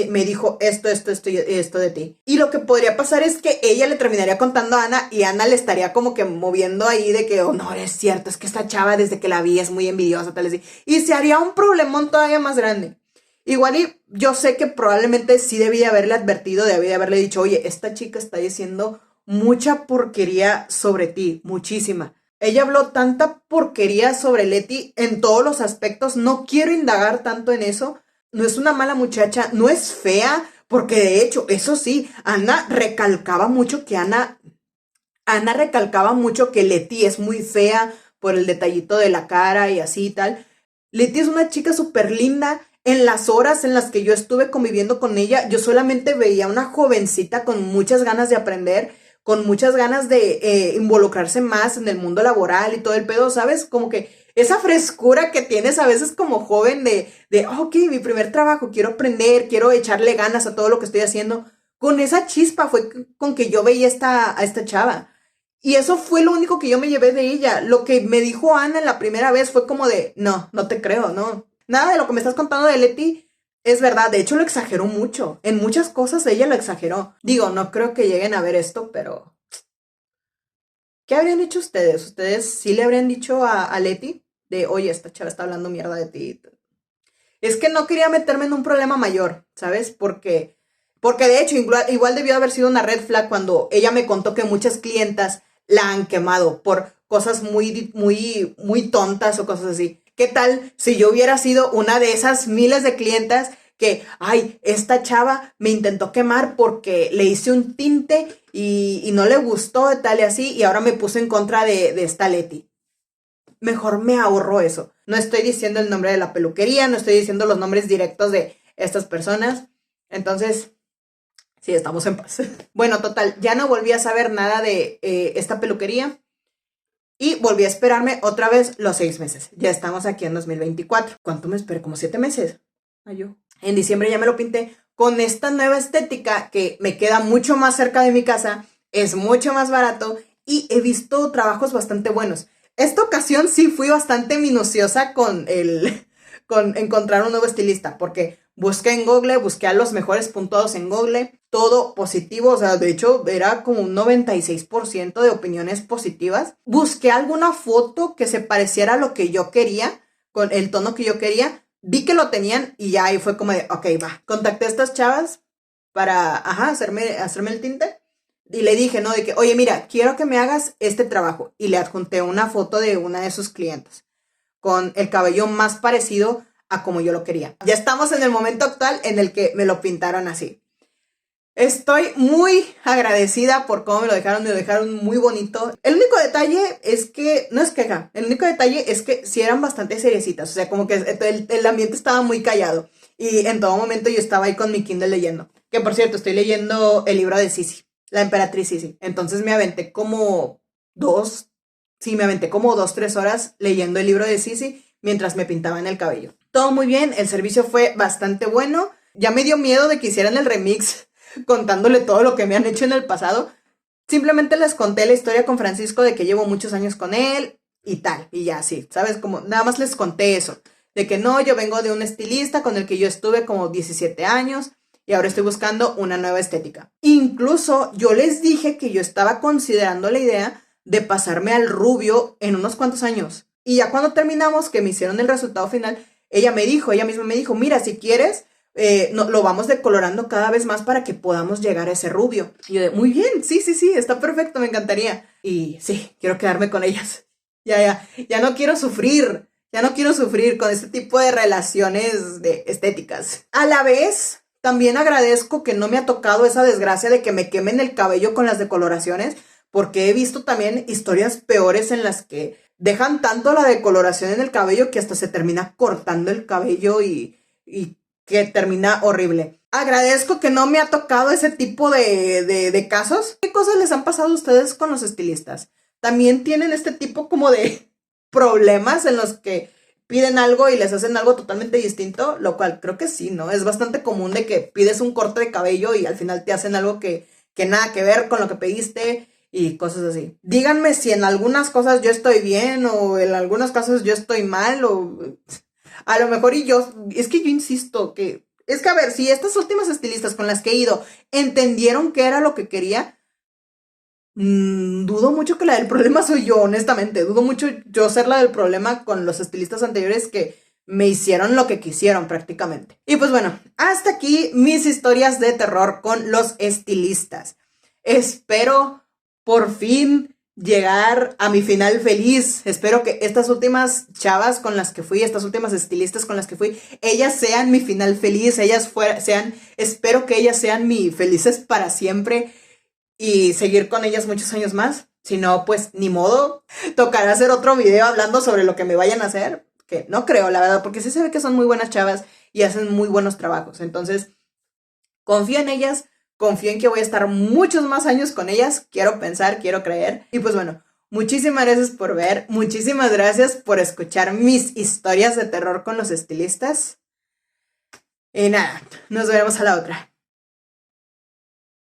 me dijo esto y esto de ti. Y lo que podría pasar es que ella le terminaría contando a Ana y Ana le estaría como que moviendo ahí de que, oh, no, es cierto, es que esta chava desde que la vi es muy envidiosa, tal así. Y se haría un problemón todavía más grande. Igual y yo sé que probablemente sí debía haberle advertido, debía haberle dicho, oye, esta chica está diciendo mucha porquería sobre ti, muchísima. Ella habló tanta porquería sobre Leti en todos los aspectos, no quiero indagar tanto en eso. No es una mala muchacha, no es fea, porque de hecho, eso sí, Ana recalcaba mucho que Leti es muy fea por el detallito de la cara y así y tal. Leti es una chica súper linda. En las horas en las que yo estuve conviviendo con ella, yo solamente veía una jovencita con muchas ganas de aprender, con muchas ganas de involucrarse más en el mundo laboral y todo el pedo, ¿sabes? Como que esa frescura que tienes a veces como joven ok, mi primer trabajo, quiero aprender, quiero echarle ganas a todo lo que estoy haciendo. Con esa chispa fue con que yo veía a esta chava. Y eso fue lo único que yo me llevé de ella. Lo que me dijo Ana la primera vez fue como de, no, no te creo, no. Nada de lo que me estás contando de Leti es verdad. De hecho, lo exageró mucho. En muchas cosas ella lo exageró. Digo, no creo que lleguen a ver esto, pero... ¿Qué habrían hecho ustedes? ¿Ustedes sí le habrían dicho a Leti de, oye, esta chava está hablando mierda de ti? Es que no quería meterme en un problema mayor, ¿sabes? Porque de hecho, igual debió haber sido una red flag cuando ella me contó que muchas clientas la han quemado por cosas muy tontas o cosas así. ¿Qué tal si yo hubiera sido una de esas miles de clientas que, ay, esta chava me intentó quemar porque le hice un tinte y no le gustó tal y así, y ahora me puse en contra de esta Leti? Mejor me ahorro eso. No estoy diciendo el nombre de la peluquería, no estoy diciendo los nombres directos de estas personas. Entonces, sí, estamos en paz. Bueno, total, ya no volví a saber nada de esta peluquería y volví a esperarme otra vez los 6 meses. Ya estamos aquí en 2024. ¿Cuánto me esperé? Como 7 meses. Ay, yo. En diciembre ya me lo pinté con esta nueva estética que me queda mucho más cerca de mi casa, es mucho más barato y he visto trabajos bastante buenos. Esta ocasión sí fui bastante minuciosa con encontrar un nuevo estilista, porque busqué en Google, busqué a los mejores puntuados en Google, todo positivo, o sea, de hecho era como un 96% de opiniones positivas. Busqué alguna foto que se pareciera a lo que yo quería, con el tono que yo quería, vi que lo tenían y ya ahí fue como de, ok, va. Contacté a estas chavas para, hacerme el tinte. Y le dije, ¿no? De que, oye, mira, quiero que me hagas este trabajo. Y le adjunté una foto de una de sus clientes con el cabello más parecido a como yo lo quería. Ya estamos en el momento actual en el que me lo pintaron así. Estoy muy agradecida por cómo me lo dejaron muy bonito. El único detalle es que, no es queja, el único detalle es que sí eran bastante seriecitas, o sea, como que el ambiente estaba muy callado y en todo momento yo estaba ahí con mi Kindle leyendo. Que por cierto, estoy leyendo el libro de Sisi, la emperatriz Sisi. Entonces me aventé como 3 horas leyendo el libro de Sisi mientras me pintaban el cabello. Todo muy bien, el servicio fue bastante bueno. Ya me dio miedo de que hicieran el remix contándole todo lo que me han hecho en el pasado. Simplemente les conté la historia con Francisco de que llevo muchos años con él y tal, y ya, sí, ¿sabes? Como nada más les conté eso, de que no, yo vengo de un estilista con el que yo estuve como 17 años y ahora estoy buscando una nueva estética. Incluso yo les dije que yo estaba considerando la idea de pasarme al rubio en unos cuantos años. Y ya cuando terminamos, que me hicieron el resultado final, ella misma me dijo, mira, si quieres, lo vamos decolorando cada vez más para que podamos llegar a ese rubio. Y yo de, muy bien, sí, está perfecto, me encantaría. Y sí, quiero quedarme con ellas. Ya no quiero sufrir. Ya no quiero sufrir con este tipo de relaciones estéticas. A la vez, también agradezco que no me ha tocado esa desgracia de que me quemen el cabello con las decoloraciones, porque he visto también historias peores en las que dejan tanto la decoloración en el cabello que hasta se termina cortando el cabello y que termina horrible. Agradezco que no me ha tocado ese tipo de casos. ¿Qué cosas les han pasado a ustedes con los estilistas? ¿También tienen este tipo como de problemas en los que piden algo y les hacen algo totalmente distinto? Lo cual creo que sí, ¿no? Es bastante común de que pides un corte de cabello y al final te hacen algo que nada que ver con lo que pediste y cosas así. Díganme si en algunas cosas yo estoy bien o en algunos casos yo estoy mal o... A lo mejor es que yo insisto que, es que a ver, si estas últimas estilistas con las que he ido entendieron qué era lo que quería, dudo mucho que la del problema soy yo, honestamente, dudo mucho yo ser la del problema con los estilistas anteriores que me hicieron lo que quisieron prácticamente. Y pues bueno, hasta aquí mis historias de terror con los estilistas. Espero por fin llegar a mi final feliz. Espero que estas últimas chavas con las que fui, estas últimas estilistas con las que fui, ellas sean mi final feliz, espero que ellas sean mi felices para siempre y seguir con ellas muchos años más. Si no, pues ni modo, tocará hacer otro video hablando sobre lo que me vayan a hacer, que no creo, la verdad, porque sí se ve que son muy buenas chavas y hacen muy buenos trabajos. Entonces, confío en ellas. Confío en que voy a estar muchos más años con ellas. Quiero pensar, quiero creer. Y pues bueno, muchísimas gracias por ver. Muchísimas gracias por escuchar mis historias de terror con los estilistas. Y nada, nos veremos a la otra.